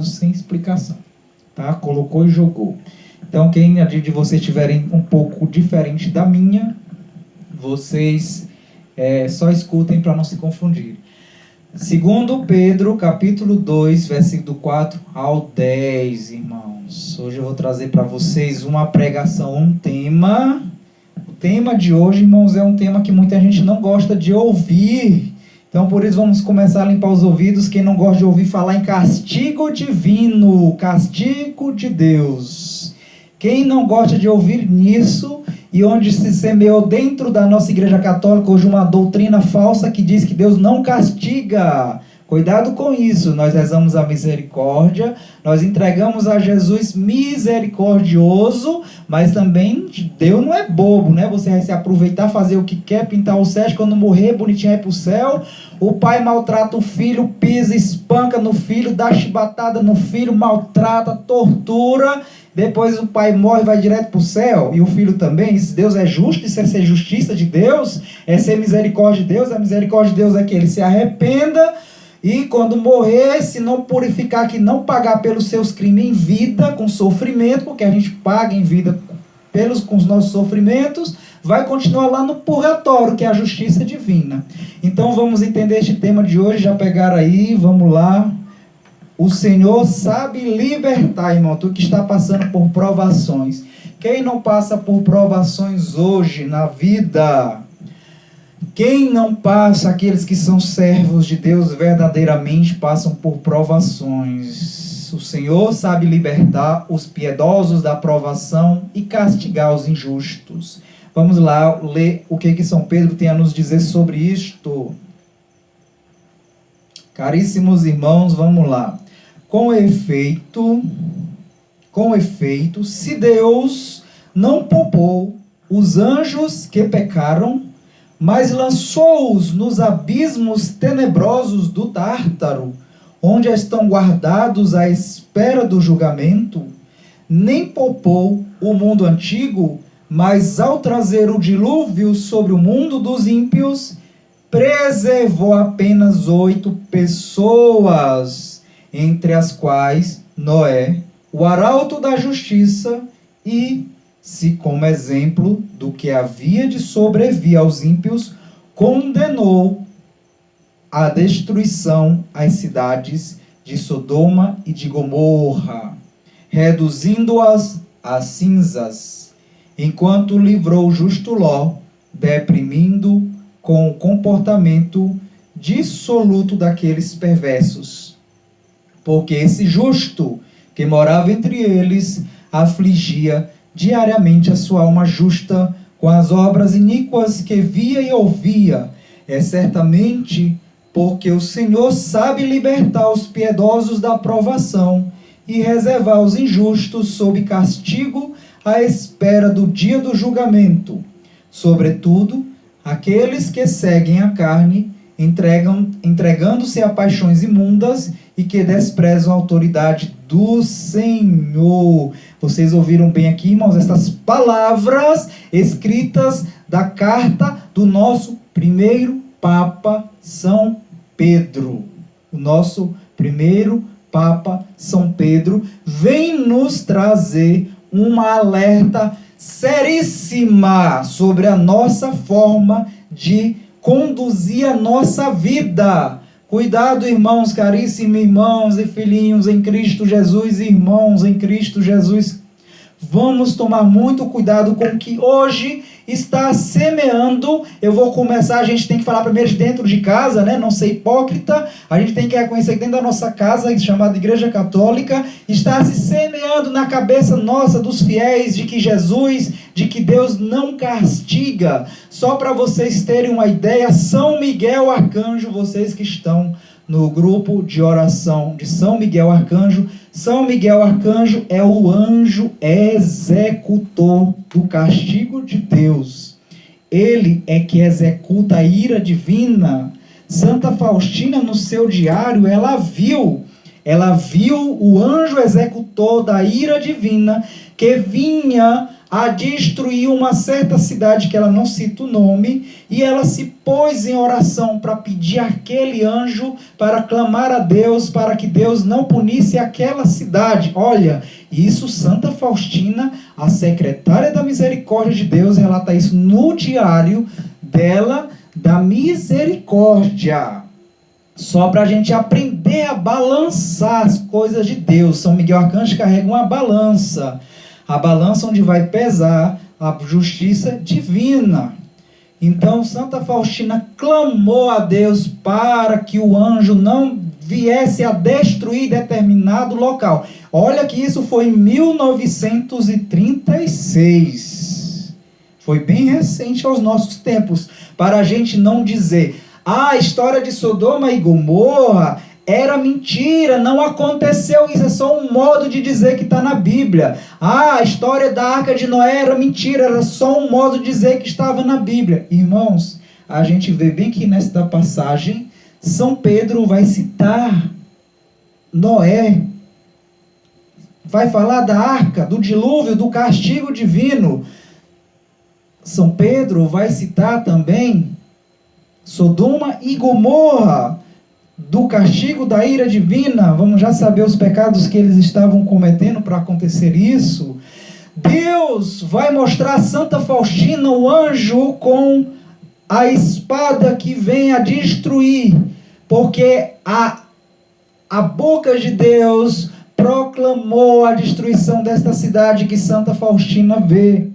sem explicação, tá? Colocou e jogou. Então, quem de vocês tiverem um pouco diferente da minha, vocês só escutem para não se confundirem. 2 Pedro, capítulo 2, versículo 4 ao 10, irmãos. Hoje eu vou trazer para vocês uma pregação, um tema. O tema de hoje, irmãos, é um tema que muita gente não gosta de ouvir. Então, por isso, vamos começar a limpar os ouvidos. Quem não gosta de ouvir falar em castigo divino, castigo de Deus. Quem não gosta de ouvir nisso, e onde se semeou dentro da nossa igreja católica hoje uma doutrina falsa que diz que Deus não castiga. Cuidado com isso. Nós rezamos a misericórdia, nós entregamos a Jesus misericordioso, mas também Deus não é bobo, né? Você vai se aproveitar, fazer o que quer, pintar o céu, quando morrer, bonitinho, vai pro céu. O pai maltrata o filho, pisa, espanca no filho, dá chibatada no filho, maltrata, tortura. Depois o pai morre e vai direto para o céu, e o filho também. Se Deus é justo, isso é ser justiça de Deus, é ser misericórdia de Deus. A misericórdia de Deus é que ele se arrependa, e quando morrer, se não purificar, que não pagar pelos seus crimes em vida, com sofrimento, porque a gente paga em vida com os nossos sofrimentos, vai continuar lá no purgatório, que é a justiça divina. Então vamos entender este tema de hoje. Já pegaram aí, vamos lá. O Senhor sabe libertar, irmão, tu que está passando por provações. Quem não passa por provações hoje na vida? Quem não passa, aqueles que são servos de Deus verdadeiramente passam por provações. O Senhor sabe libertar os piedosos da provação e castigar os injustos. Vamos lá ler o que São Pedro tem a nos dizer sobre isto. Caríssimos irmãos, vamos lá. Com efeito, se Deus não poupou os anjos que pecaram, mas lançou-os nos abismos tenebrosos do Tártaro, onde estão guardados à espera do julgamento, nem poupou o mundo antigo, mas ao trazer o dilúvio sobre o mundo dos ímpios, preservou apenas 8 pessoas, entre as quais Noé, o arauto da justiça, e, se como exemplo do que havia de sobrevir aos ímpios, condenou à destruição as cidades de Sodoma e de Gomorra, reduzindo-as a cinzas, enquanto livrou o justo Ló, deprimindo com o comportamento dissoluto daqueles perversos. Porque esse justo que morava entre eles afligia diariamente a sua alma justa com as obras iníquas que via e ouvia. É certamente porque o Senhor sabe libertar os piedosos da provação e reservar os injustos sob castigo à espera do dia do julgamento. Sobretudo, aqueles que seguem a carne, entregando-se a paixões imundas e que desprezam a autoridade do Senhor. Vocês ouviram bem aqui, irmãos, essas palavras escritas da carta do nosso primeiro Papa São Pedro. O nosso primeiro Papa São Pedro vem nos trazer uma alerta seríssima sobre a nossa forma de conduzir a nossa vida. Cuidado, irmãos, caríssimos irmãos e filhinhos em Cristo Jesus, irmãos em Cristo Jesus. Vamos tomar muito cuidado com o que hoje está semeando. Eu vou começar, a gente tem que falar primeiro de dentro de casa, né? Não ser hipócrita. A gente tem que reconhecer que dentro da nossa casa, chamada Igreja Católica, está se semeando na cabeça nossa, dos fiéis, de que Jesus, de que Deus não castiga. Só para vocês terem uma ideia, São Miguel Arcanjo, vocês que estão no grupo de oração de São Miguel Arcanjo, São Miguel Arcanjo é o anjo executor do castigo de Deus. Ele é que executa a ira divina. Santa Faustina, no seu diário, ela viu o anjo executor da ira divina que vinha a destruir uma certa cidade, que ela não cita o nome, e ela se pôs em oração para pedir aquele anjo, para clamar a Deus, para que Deus não punisse aquela cidade. Olha, isso Santa Faustina, a secretária da misericórdia de Deus, relata isso no diário dela, da misericórdia. Só para a gente aprender a balançar as coisas de Deus. São Miguel Arcanjo carrega uma balança. A balança onde vai pesar a justiça divina. Então, Santa Faustina clamou a Deus para que o anjo não viesse a destruir determinado local. Olha que isso foi em 1936. Foi bem recente aos nossos tempos. Para a gente não dizer, a história de Sodoma e Gomorra era mentira, não aconteceu isso, é só um modo de dizer que está na Bíblia. A história da Arca de Noé era mentira, era só um modo de dizer que estava na Bíblia. Irmãos, a gente vê bem que nesta passagem, São Pedro vai citar Noé, vai falar da arca, do dilúvio, do castigo divino. São Pedro vai citar também Sodoma e Gomorra, do castigo da ira divina. Vamos já saber os pecados que eles estavam cometendo para acontecer isso. Deus vai mostrar a Santa Faustina o anjo com a espada que vem a destruir, porque a boca de Deus proclamou a destruição desta cidade que Santa Faustina vê.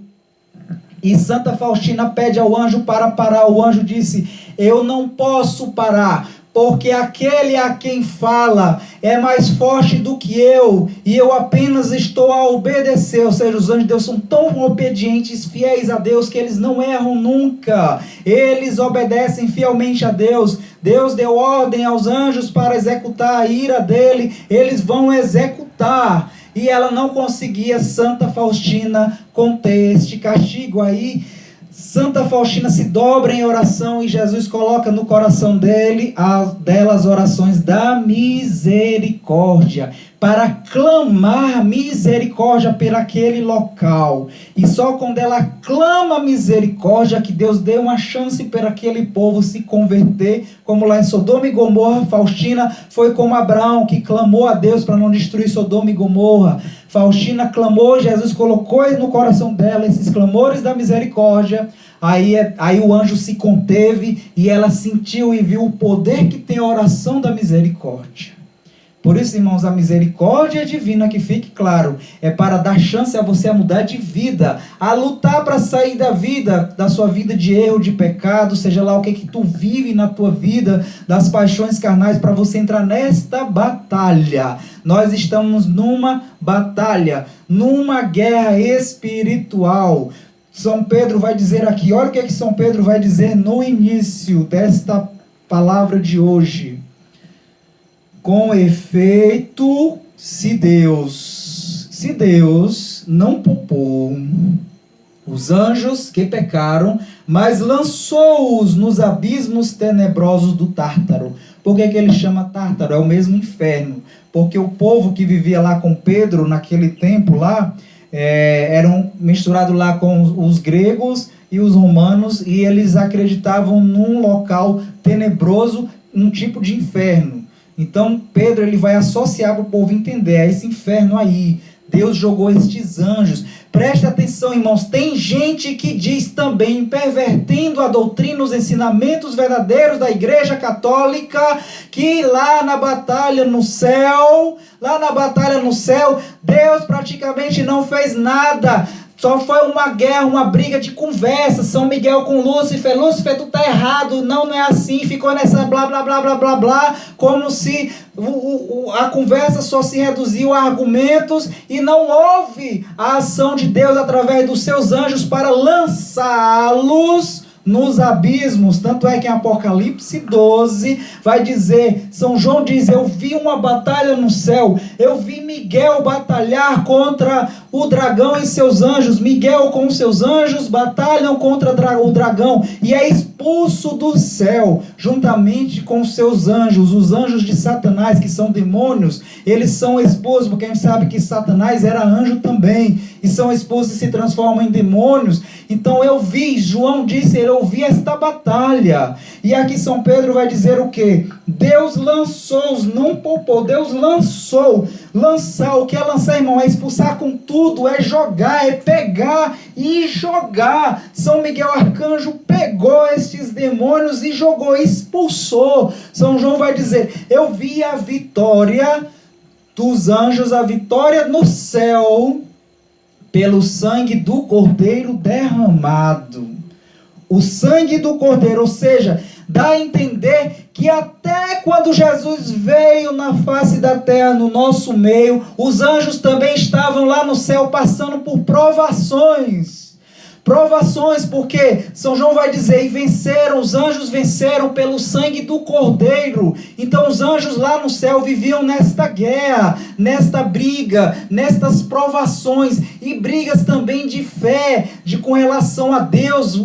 E Santa Faustina pede ao anjo para parar. O anjo disse, eu não posso parar, porque aquele a quem fala é mais forte do que eu, e eu apenas estou a obedecer. Ou seja, os anjos de Deus são tão obedientes, fiéis a Deus, que eles não erram nunca. Eles obedecem fielmente a Deus. Deus deu ordem aos anjos para executar a ira dele, eles vão executar. E ela não conseguia, Santa Faustina, conter este castigo. Aí Santa Faustina se dobra em oração e Jesus coloca no coração dela as orações da misericórdia, para clamar misericórdia por aquele local. E só quando ela clama misericórdia que Deus deu uma chance para aquele povo se converter, como lá em Sodoma e Gomorra. Faustina foi como Abraão, que clamou a Deus para não destruir Sodoma e Gomorra. Faustina clamou, Jesus colocou no coração dela esses clamores da misericórdia. Aí o anjo se conteve e ela sentiu e viu o poder que tem a oração da misericórdia. Por isso, irmãos, a misericórdia divina, que fique claro, é para dar chance a você a mudar de vida, a lutar para sair da vida, da sua vida de erro, de pecado, seja lá o que tu vive na tua vida, das paixões carnais, para você entrar nesta batalha. Nós estamos numa batalha, numa guerra espiritual. São Pedro vai dizer aqui, olha o que São Pedro vai dizer no início desta palavra de hoje. Com efeito, se Deus não poupou os anjos que pecaram, mas lançou-os nos abismos tenebrosos do Tártaro. Por que ele chama Tártaro? É o mesmo inferno. Porque o povo que vivia lá com Pedro, naquele tempo lá, eram misturados lá com os gregos e os romanos, e eles acreditavam num local tenebroso, um tipo de inferno. Então Pedro ele vai associar para o povo entender, é esse inferno aí. Deus jogou estes anjos. Presta atenção, irmãos, tem gente que diz também, pervertendo a doutrina, os ensinamentos verdadeiros da Igreja Católica, que lá na batalha no céu, Deus praticamente não fez nada. Só foi uma guerra, uma briga de conversa. São Miguel com Lúcifer. Lúcifer, tu tá errado. Não é assim. Ficou nessa blá, blá, blá, blá, blá, blá. Como se a conversa só se reduziu a argumentos e não houve a ação de Deus através dos seus anjos para lançá-los nos abismos. Tanto é que em Apocalipse 12 vai dizer, São João diz, eu vi uma batalha no céu, eu vi Miguel batalhar contra o dragão e seus anjos. Miguel com seus anjos batalham contra o dragão, e a espada expulso do céu, juntamente com os seus anjos, os anjos de Satanás, que são demônios, eles são expulsos, porque a gente sabe que Satanás era anjo também, e são expulsos e se transformam em demônios. Então eu vi, João disse, eu vi esta batalha. E aqui São Pedro vai dizer o quê? Deus lançou-os, não poupou, Deus lançou. Lançar, o que é lançar, irmão? É expulsar com tudo, é jogar, é pegar e jogar. São Miguel Arcanjo pegou estes demônios e jogou, expulsou. São João vai dizer, eu vi a vitória dos anjos, a vitória no céu, pelo sangue do Cordeiro derramado. O sangue do Cordeiro, ou seja, dá a entender que até quando Jesus veio na face da terra, no nosso meio, os anjos também estavam lá no céu passando por provações. Provações, porque São João vai dizer, e venceram, os anjos venceram pelo sangue do Cordeiro. Então os anjos lá no céu viviam nesta guerra, nesta briga, nestas provações, e brigas também de fé, com relação a Deus.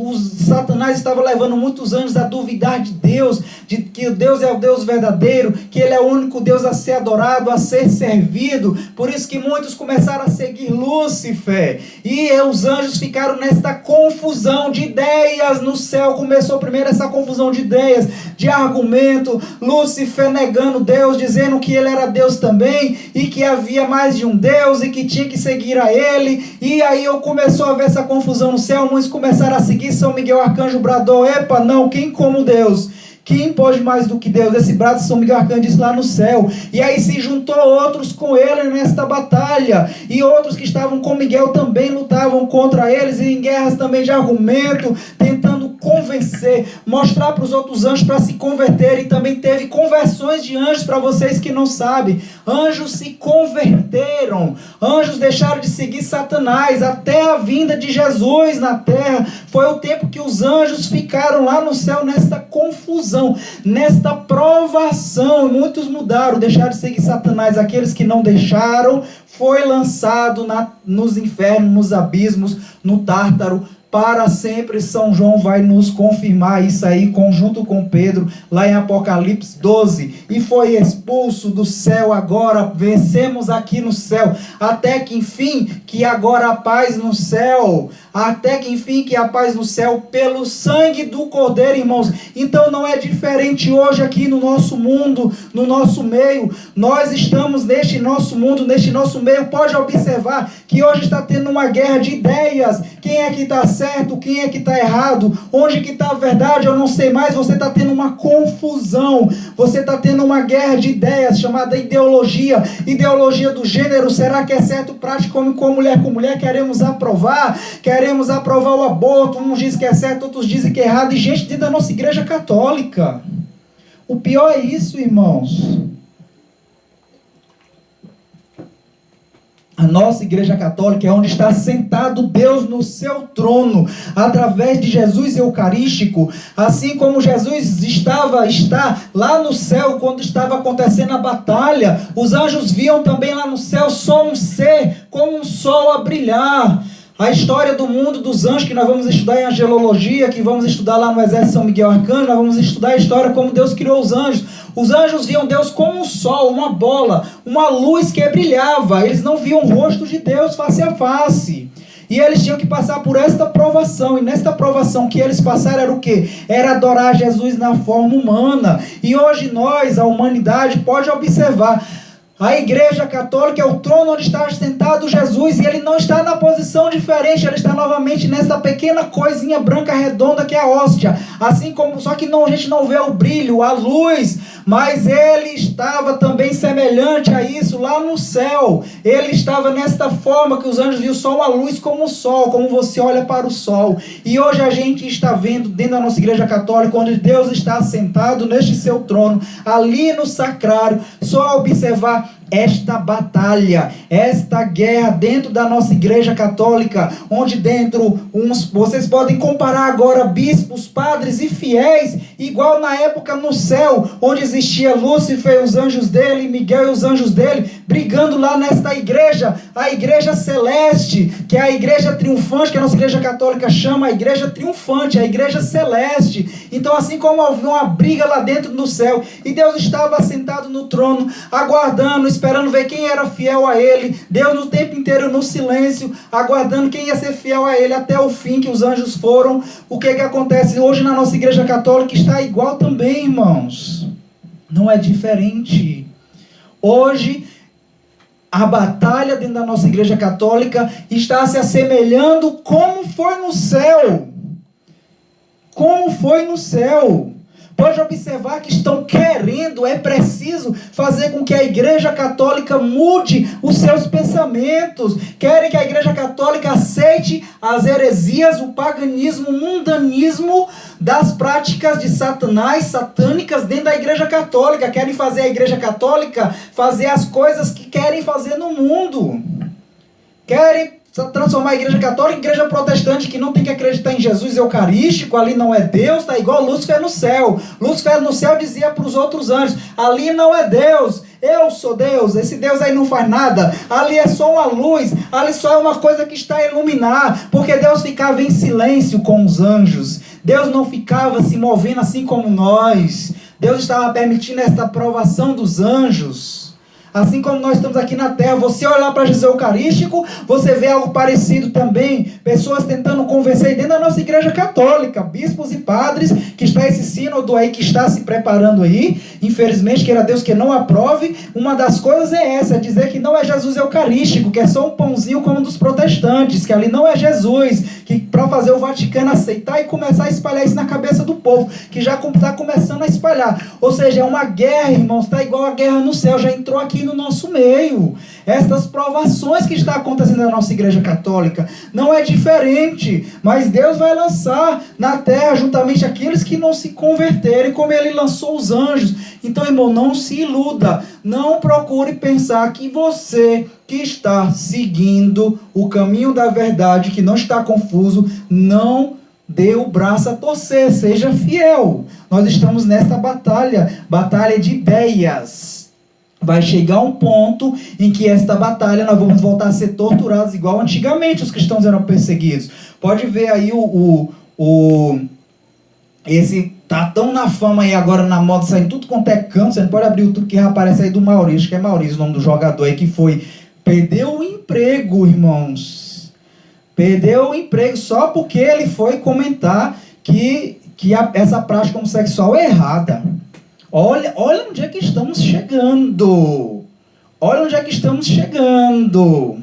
Satanás estava levando muitos anjos a duvidar de Deus, de que Deus é o Deus verdadeiro, que Ele é o único Deus a ser adorado, a ser servido. Por isso que muitos começaram a seguir Lúcifer, e os anjos ficaram nesta confusão de ideias no céu. Começou primeiro essa confusão de ideias, de argumento, Lúcifer negando Deus, dizendo que ele era Deus também, e que havia mais de um Deus, e que tinha que seguir a ele. E aí começou a haver essa confusão no céu, muitos começaram a seguir. São Miguel Arcanjo bradou, epa, não, quem como Deus? Quem pode mais do que Deus? Esse brado de São Miguel Arcanjo disse lá no céu. E aí se juntou outros com ele nesta batalha. E outros que estavam com Miguel também lutavam contra eles, e em guerras também de argumento, tentando convencer, mostrar para os outros anjos para se converterem. E também teve conversões de anjos, para vocês que não sabem. Anjos se converteram. Anjos deixaram de seguir Satanás até a vinda de Jesus na terra. Foi o tempo que os anjos ficaram lá no céu nesta confusão, nesta provação. Muitos mudaram, deixaram de seguir Satanás. Aqueles que não deixaram, foi lançado nos infernos, nos abismos, no Tártaro, para sempre. São João vai nos confirmar isso aí, junto com Pedro, lá em Apocalipse 12. E foi expulso do céu agora, vencemos aqui no céu, até que enfim, que agora a paz no céu, até que enfim, que a paz no céu, pelo sangue do Cordeiro, irmãos. Então não é diferente hoje aqui no nosso mundo, no nosso meio. Nós estamos neste nosso mundo, neste nosso meio. Pode observar que hoje está tendo uma guerra de ideias. Quem é que está certo, quem é que está errado, onde que está a verdade, eu não sei mais. Você está tendo uma confusão, você está tendo uma guerra de ideias, chamada ideologia do gênero. Será que é certo prático homem com mulher, queremos aprovar o aborto, uns dizem que é certo, outros dizem que é errado, e gente dentro da nossa igreja católica. O pior é isso, irmãos. A nossa igreja católica é onde está sentado Deus no seu trono, através de Jesus eucarístico. Assim como Jesus está lá no céu, quando estava acontecendo a batalha, os anjos viam também lá no céu só um ser, como um sol a brilhar. A história do mundo dos anjos, que nós vamos estudar em angelologia, que vamos estudar lá no Exército São Miguel Arcanjo, nós vamos estudar a história como Deus criou os anjos. Os anjos viam Deus como um sol, uma bola, uma luz que brilhava. Eles não viam o rosto de Deus face a face. E eles tinham que passar por esta provação. E nesta provação que eles passaram era o quê? Era adorar Jesus na forma humana. E hoje nós, a humanidade, pode observar, a igreja católica é o trono onde está sentado Jesus, e ele não está na posição diferente, ele está novamente nessa pequena coisinha branca redonda que é a hóstia, assim como, só que a gente não vê o brilho, a luz, mas ele estava também semelhante a isso lá no céu. Ele estava nesta forma que os anjos viam só uma luz como o sol, como você olha para o sol. E hoje a gente está vendo dentro da nossa igreja católica, onde Deus está sentado neste seu trono, ali no sacrário, só observar esta batalha, esta guerra dentro da nossa igreja católica, onde dentro vocês podem comparar agora bispos, padres e fiéis, igual na época no céu, onde existia Lúcifer e os anjos dele, Miguel e os anjos dele, brigando lá nesta igreja, a igreja celeste, que é a igreja triunfante, que a nossa igreja católica chama a igreja triunfante, a igreja celeste. Então, assim como havia uma briga lá dentro no céu, e Deus estava sentado no trono, aguardando, esperando ver quem era fiel a Ele, Deus no tempo inteiro no silêncio, aguardando quem ia ser fiel a Ele até o fim, que os anjos foram. O que acontece hoje na nossa igreja católica está igual também, irmãos. Não é diferente. Hoje, a batalha dentro da nossa igreja católica está se assemelhando como foi no céu. Como foi no céu. Pode observar que estão querendo, é preciso fazer com que a igreja católica mude os seus pensamentos. Querem que a igreja católica aceite as heresias, o paganismo, o mundanismo das práticas de Satanás, satânicas dentro da igreja católica. Querem fazer a igreja católica fazer as coisas que querem fazer no mundo. Querem transformar a igreja católica em igreja protestante, que não tem que acreditar em Jesus eucarístico, ali não é Deus, tá igual Lúcifer no céu. Lúcifer no céu dizia para os outros anjos, ali não é Deus, eu sou Deus, esse Deus aí não faz nada, ali é só uma luz, ali só é uma coisa que está a iluminar, porque Deus ficava em silêncio com os anjos, Deus não ficava se movendo assim como nós, Deus estava permitindo esta aprovação dos anjos. Assim como nós estamos aqui na terra, você olhar para Jesus Eucarístico, você vê algo parecido também, pessoas tentando convencer dentro da nossa igreja católica, bispos e padres, que está esse sínodo aí, que está se preparando aí, infelizmente, queira Deus que não aprove, uma das coisas é essa, é dizer que não é Jesus Eucarístico, que é só um pãozinho como um dos protestantes, que ali não é Jesus, que para fazer o Vaticano aceitar e começar a espalhar isso na cabeça do povo, que já está começando a espalhar, ou seja, é uma guerra, irmãos, está igual a guerra no céu, já entrou aqui no nosso meio. Estas provações que está acontecendo na nossa igreja católica não é diferente, mas Deus vai lançar na terra juntamente aqueles que não se converterem, como Ele lançou os anjos. Então, irmão, não se iluda, não procure pensar que você que está seguindo o caminho da verdade, que não está confuso, não dê o braço a torcer, seja fiel. Nós estamos nesta batalha de ideias. Vai chegar um ponto em que esta batalha nós vamos voltar a ser torturados igual antigamente os cristãos eram perseguidos. Pode ver aí esse tá tão na fama aí agora, na moda, saindo tudo quanto é canto. Você não pode abrir o YouTube que aparece aí do Maurício, que é Maurício, o nome do jogador aí, que perdeu o emprego, irmãos. Perdeu o emprego só porque ele foi comentar que essa prática homossexual é errada. Olha onde é que estamos chegando. Olha onde é que estamos chegando.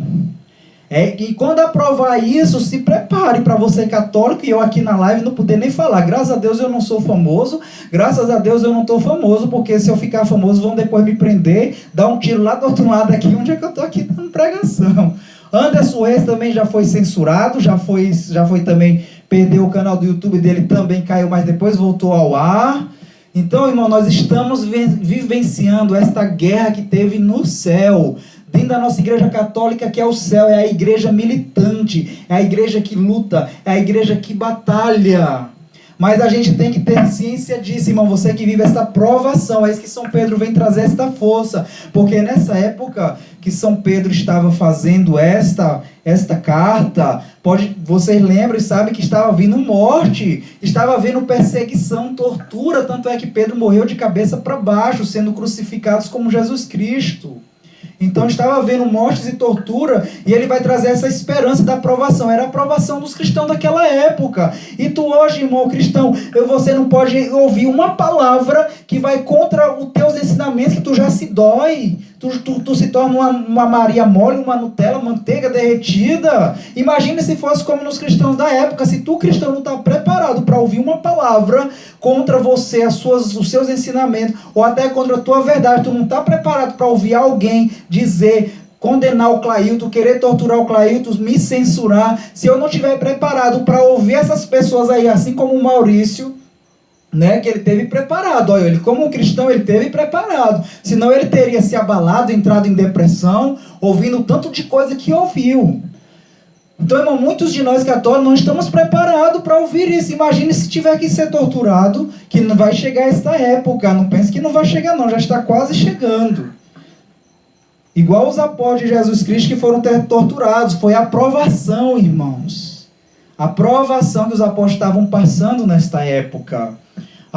E quando aprovar isso, se prepare para você católico, e eu aqui na live não poder nem falar. Graças a Deus eu não sou famoso. Graças a Deus eu não estou famoso, porque se eu ficar famoso vão depois me prender, dar um tiro lá do outro lado aqui, onde é que eu estou aqui dando pregação. Anderson Reis também já foi censurado, já foi também, perdeu o canal do YouTube dele, também caiu, mas depois voltou ao ar. Então, irmão, nós estamos vivenciando esta guerra que teve no céu, dentro da nossa igreja católica, que é o céu, é a igreja militante, é a igreja que luta, é a igreja que batalha. Mas a gente tem que ter ciência disso, irmão, você que vive essa provação, é isso que São Pedro vem trazer esta força, porque nessa época que São Pedro estava fazendo esta carta, vocês lembram e sabem que estava vindo morte, estava vindo perseguição, tortura, tanto é que Pedro morreu de cabeça para baixo, sendo crucificados como Jesus Cristo. Então estava havendo mortes e tortura, e ele vai trazer essa esperança da aprovação. Era a aprovação dos cristãos daquela época. E tu hoje, irmão cristão, você não pode ouvir uma palavra que vai contra os teus ensinamentos, que tu já se dói. Tu se torna uma Maria mole, uma Nutella, manteiga derretida. Imagina se fosse como nos cristãos da época. Se tu, cristão, não está preparado para ouvir uma palavra contra você, os seus ensinamentos, ou até contra a tua verdade, tu não está preparado para ouvir alguém dizer, condenar o Clailton, querer torturar o Clailton, me censurar. Se eu não estiver preparado para ouvir essas pessoas aí, assim como o Maurício, né, que ele teve preparado, olha, ele como um cristão ele teve preparado, senão ele teria se abalado, entrado em depressão, ouvindo tanto de coisa que ouviu. Então, irmão, muitos de nós católicos não estamos preparados para ouvir isso. Imagine se tiver que ser torturado, que não vai chegar esta época, não pense que não vai chegar não, já está quase chegando. Igual os apóstolos de Jesus Cristo que foram torturados, foi a provação, irmãos. A provação que os apóstolos estavam passando nesta época.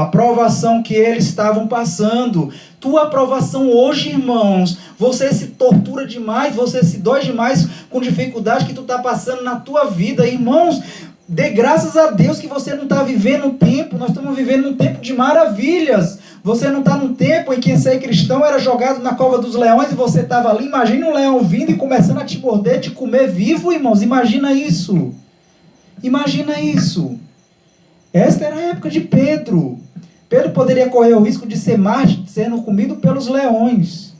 a provação que eles estavam passando. Tua provação hoje, irmãos, você se tortura demais, você se dói demais com dificuldade que tu está passando na tua vida. Irmãos, dê graças a Deus que você não está vivendo um tempo, nós estamos vivendo um tempo de maravilhas. Você não está num tempo em que ser cristão era jogado na cova dos leões e você estava ali. Imagina um leão vindo e começando a te morder, te comer vivo, irmãos. Imagina isso. Imagina isso. Esta era a época de Pedro. Pedro poderia correr o risco de ser mártir, sendo comido pelos leões.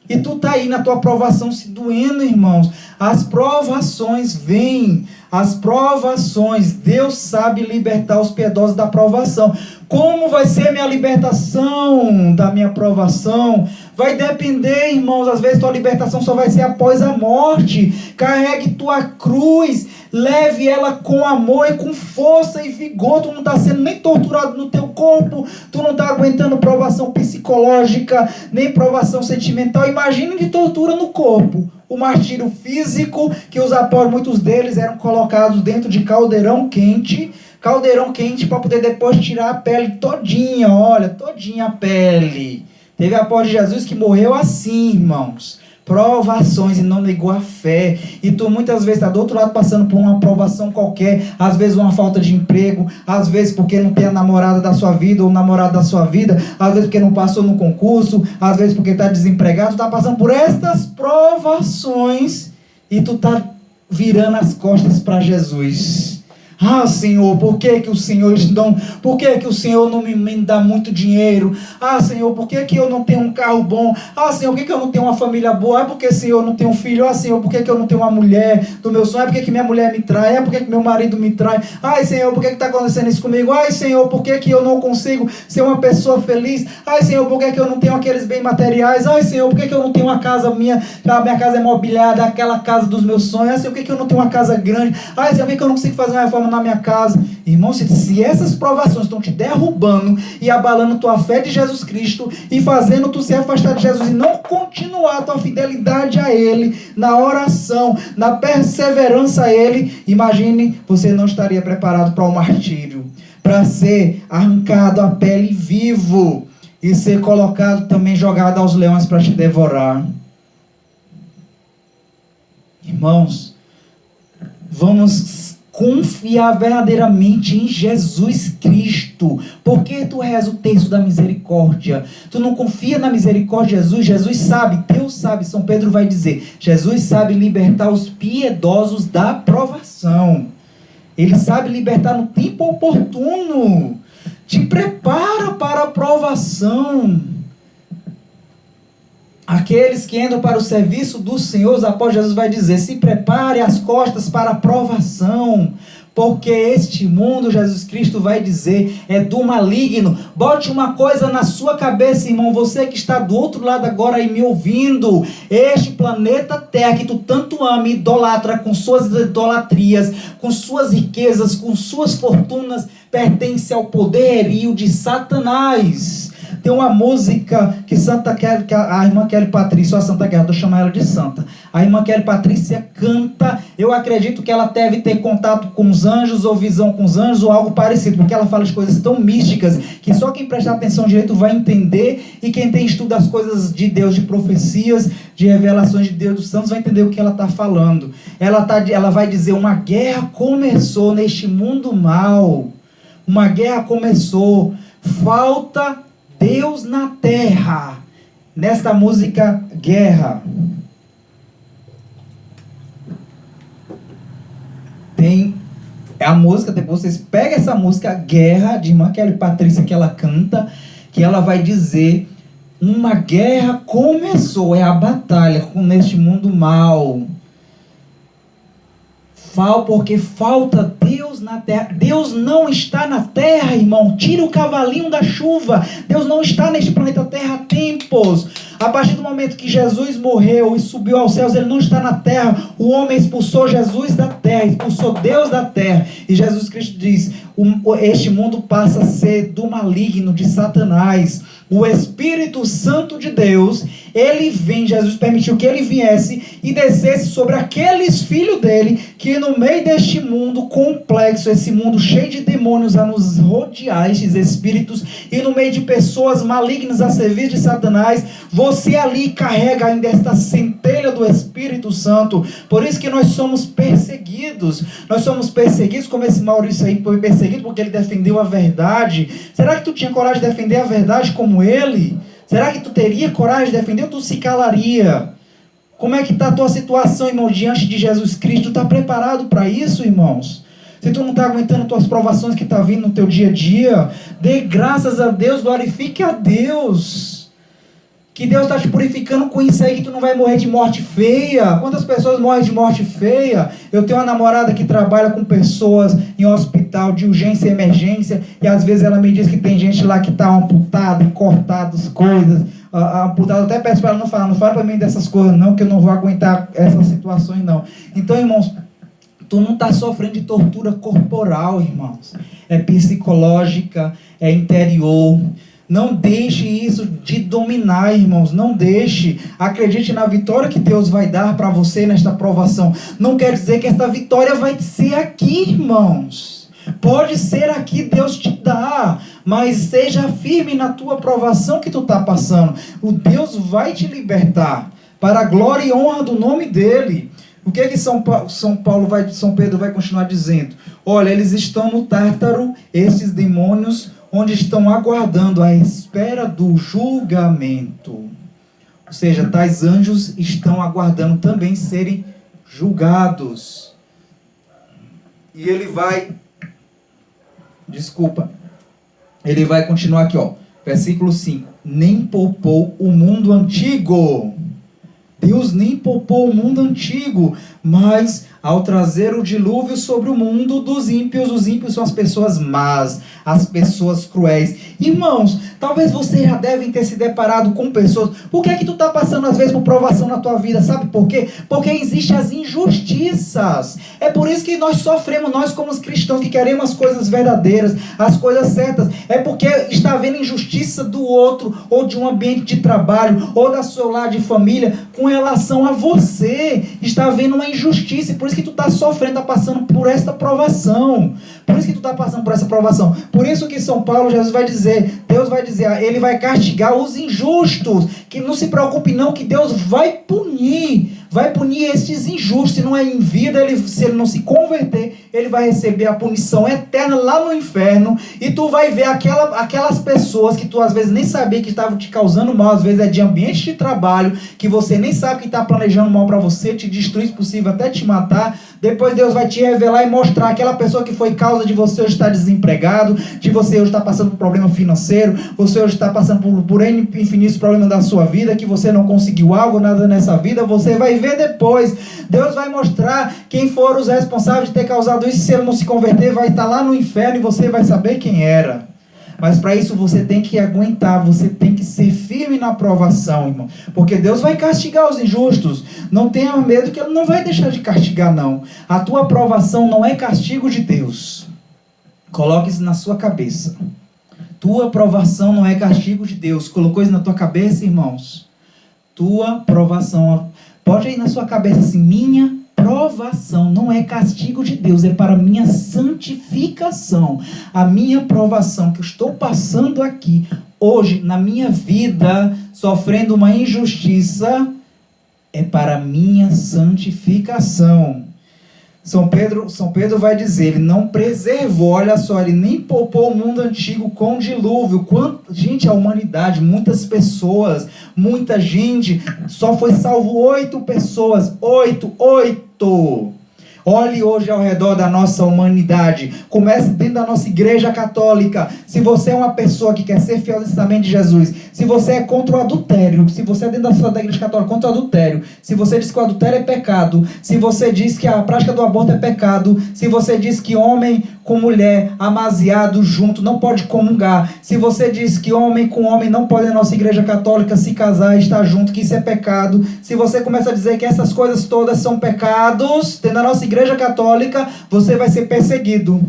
E tu está aí na tua provação se doendo, irmãos. As provações vêm. As provações. Deus sabe libertar os piedosos da provação. Como vai ser minha libertação da minha provação? Vai depender, irmãos. Às vezes tua libertação só vai ser após a morte. Carregue tua cruz. Leve ela com amor e com força e vigor. Tu não está sendo nem torturado no teu corpo. Tu não está aguentando provação psicológica, nem provação sentimental. Imagine de tortura no corpo. O martírio físico, que os apóstolos, muitos deles eram colocados dentro de caldeirão quente para poder depois tirar a pele todinha, olha, todinha a pele. Teve apóstolo de Jesus que morreu assim, irmãos. Provações e não negou a fé. E tu muitas vezes está do outro lado passando por uma provação qualquer. Às vezes uma falta de emprego. Às vezes porque não tem a namorada da sua vida ou o namorado da sua vida. Às vezes porque não passou no concurso. Às vezes porque está desempregado. Tu está passando por estas provações e tu está virando as costas para Jesus. Ah, Senhor, por que o Senhor não me dá muito dinheiro? Ah, Senhor, por que eu não tenho um carro bom? Ah, Senhor, por que eu não tenho uma família boa? Ah, por que, Senhor, eu não tenho um filho? Ah, Senhor, por que eu não tenho uma mulher do meu sonho? Ah, por que minha mulher me trai? Ah, por que meu marido me trai? Ai, Senhor, por que está acontecendo isso comigo? Ai, Senhor, por que eu não consigo ser uma pessoa feliz? Ai, Senhor, por que eu não tenho aqueles bens materiais? Ai, Senhor, por que eu não tenho uma casa minha? A minha casa é mobiliada, aquela casa dos meus sonhos. Ai, Senhor, por que eu não tenho uma casa grande? Ai, Senhor, por que eu não consigo fazer uma reforma na minha casa? Irmão, se essas provações estão te derrubando e abalando tua fé de Jesus Cristo e fazendo tu se afastar de Jesus e não continuar a tua fidelidade a Ele, na oração, na perseverança a Ele, imagine, você não estaria preparado para o martírio, para ser arrancado a pele vivo e ser colocado também, jogado aos leões para te devorar. Irmãos, vamos confiar verdadeiramente em Jesus Cristo. Por que tu reza o terço da misericórdia? Tu não confia na misericórdia de Jesus? Jesus sabe, Deus sabe, São Pedro vai dizer, Jesus sabe libertar os piedosos da provação. Ele sabe libertar no tempo oportuno. Te prepara para a provação. Aqueles que entram para o serviço do Senhor, os apóstolos, Jesus vai dizer, se prepare as costas para a provação, porque este mundo, Jesus Cristo vai dizer, é do maligno. Bote uma coisa na sua cabeça, irmão, você que está do outro lado agora aí me ouvindo, este planeta Terra que tu tanto ama e idolatra com suas idolatrias, com suas riquezas, com suas fortunas, pertence ao poderio de Satanás. Tem uma música que a irmã Kelly Patrícia, ou a Santa Guerra, estou chamando ela de Santa. A irmã Kelly Patrícia canta, eu acredito que ela deve ter contato com os anjos, ou visão com os anjos, ou algo parecido, porque ela fala de coisas tão místicas, que só quem prestar atenção direito vai entender, e quem tem estudo das coisas de Deus, de profecias, de revelações de Deus dos santos, vai entender o que ela está falando. Ela vai dizer, uma guerra começou neste mundo mal, uma guerra começou, falta Deus na terra. Nesta música, Guerra, tem a música, depois vocês pegam essa música, Guerra, de irmã Kelly Patrícia, que ela canta, que ela vai dizer, uma guerra começou, é a batalha neste mundo mal. Porque falta Deus na terra. Deus não está na terra, irmão. Tira o cavalinho da chuva. Deus não está neste planeta Terra há tempos. A partir do momento que Jesus morreu e subiu aos céus, ele não está na terra. O homem expulsou Jesus da terra, expulsou Deus da terra. E Jesus Cristo diz: este mundo passa a ser do maligno, de Satanás. O Espírito Santo de Deus, ele vem, Jesus permitiu que ele viesse e descesse sobre aqueles filhos dele, que no meio deste mundo complexo, esse mundo cheio de demônios a nos rodear, estes espíritos, e no meio de pessoas malignas a servir de Satanás, você ali carrega ainda esta centelha do Espírito Santo. Por isso que nós somos perseguidos. Nós somos perseguidos, como esse Maurício aí foi perseguido porque ele defendeu a verdade. Será que tu tinha coragem de defender a verdade como ele? Será que tu teria coragem de defender ou tu se calaria? Como é que está a tua situação, irmão, diante de Jesus Cristo? Tu está preparado para isso, irmãos? Se tu não está aguentando tuas provações que está vindo no teu dia a dia, dê graças a Deus, glorifique a Deus. Que Deus está te purificando com isso aí, que tu não vai morrer de morte feia. Quantas pessoas morrem de morte feia? Eu tenho uma namorada que trabalha com pessoas em hospital de urgência e emergência, e às vezes ela me diz que tem gente lá que está amputada e cortada as coisas. Amputado, até peço para ela não fala para mim dessas coisas não, que eu não vou aguentar essas situações não. Então, irmãos, tu não está sofrendo de tortura corporal, irmãos. É psicológica, é interior. Não deixe isso de dominar, irmãos. Não deixe. Acredite na vitória que Deus vai dar para você nesta provação. Não quer dizer que esta vitória vai ser aqui, irmãos. Pode ser aqui, Deus te dá. Mas seja firme na tua provação que tu está passando. O Deus vai te libertar para a glória e honra do nome dele. O que é que São Pedro vai continuar dizendo? Olha, eles estão no Tártaro, esses demônios, onde estão aguardando a espera do julgamento. Ou seja, tais anjos estão aguardando também serem julgados. E ele vai... Ele vai continuar aqui, ó. Versículo 5. Nem poupou o mundo antigo. Deus nem poupou o mundo antigo, mas ao trazer o dilúvio sobre o mundo dos ímpios, os ímpios são as pessoas más, as pessoas cruéis. Irmãos, talvez você já deve ter se deparado com pessoas. Por que é que tu está passando às vezes por provação na tua vida? Sabe por quê? Porque existem as injustiças. É por isso que nós sofremos, nós como os cristãos que queremos as coisas verdadeiras, as coisas certas. É porque está havendo injustiça do outro, ou de um ambiente de trabalho, ou da seu lar de família, com relação a você. Está havendo uma injustiça, e por isso que tu está sofrendo, está passando por esta provação. Por isso que tu está passando por essa provação. Por isso que São Paulo, Jesus vai dizer, Deus vai dizer, ele vai castigar os injustos. Que não se preocupe não, que Deus vai punir esses injustos. Se não é em vida, se ele não se converter, ele vai receber a punição eterna lá no inferno. E tu vai ver aquelas pessoas que tu às vezes nem sabia que estavam te causando mal. Às vezes é de ambiente de trabalho, que você nem sabe que está planejando mal para você, te destruir, se possível, até te matar. Depois Deus vai te revelar e mostrar aquela pessoa que foi causa de você hoje estar desempregado, de você hoje estar passando por problema financeiro, você hoje está passando por N infinitos problemas da sua vida, que você não conseguiu algo, nada nessa vida. Você vai ver depois. Deus vai mostrar quem foram os responsáveis de ter causado isso. Se ele não se converter, vai estar lá no inferno e você vai saber quem era. Mas para isso você tem que aguentar, você tem que ser firme na provação, irmão. Porque Deus vai castigar os injustos. Não tenha medo que ele não vai deixar de castigar, não. A tua provação não é castigo de Deus. Coloque isso na sua cabeça. Tua provação não é castigo de Deus. Colocou isso na tua cabeça, irmãos? Tua provação... Pode ir na sua cabeça assim, minha provação não é castigo de Deus, é para minha santificação. A minha provação que eu estou passando aqui, hoje, na minha vida, sofrendo uma injustiça, é para minha santificação. São Pedro vai dizer, ele não preservou, olha só, ele nem poupou o mundo antigo com dilúvio. Gente, a humanidade, muitas pessoas, muita gente, só foi salvo 8 pessoas, 8. Olhe hoje ao redor da nossa humanidade. Comece dentro da nossa igreja católica. Se você é uma pessoa que quer ser fiel ao ensinamento de Jesus, se você é contra o adultério, se você é dentro da igreja católica contra o adultério, se você diz que o adultério é pecado, se você diz que a prática do aborto é pecado, se você diz que homem com mulher, amaziado junto, não pode comungar. Se você diz que homem com homem não pode na nossa igreja católica se casar e estar junto, que isso é pecado. Se você começa a dizer que essas coisas todas são pecados, dentro da nossa igreja católica, você vai ser perseguido.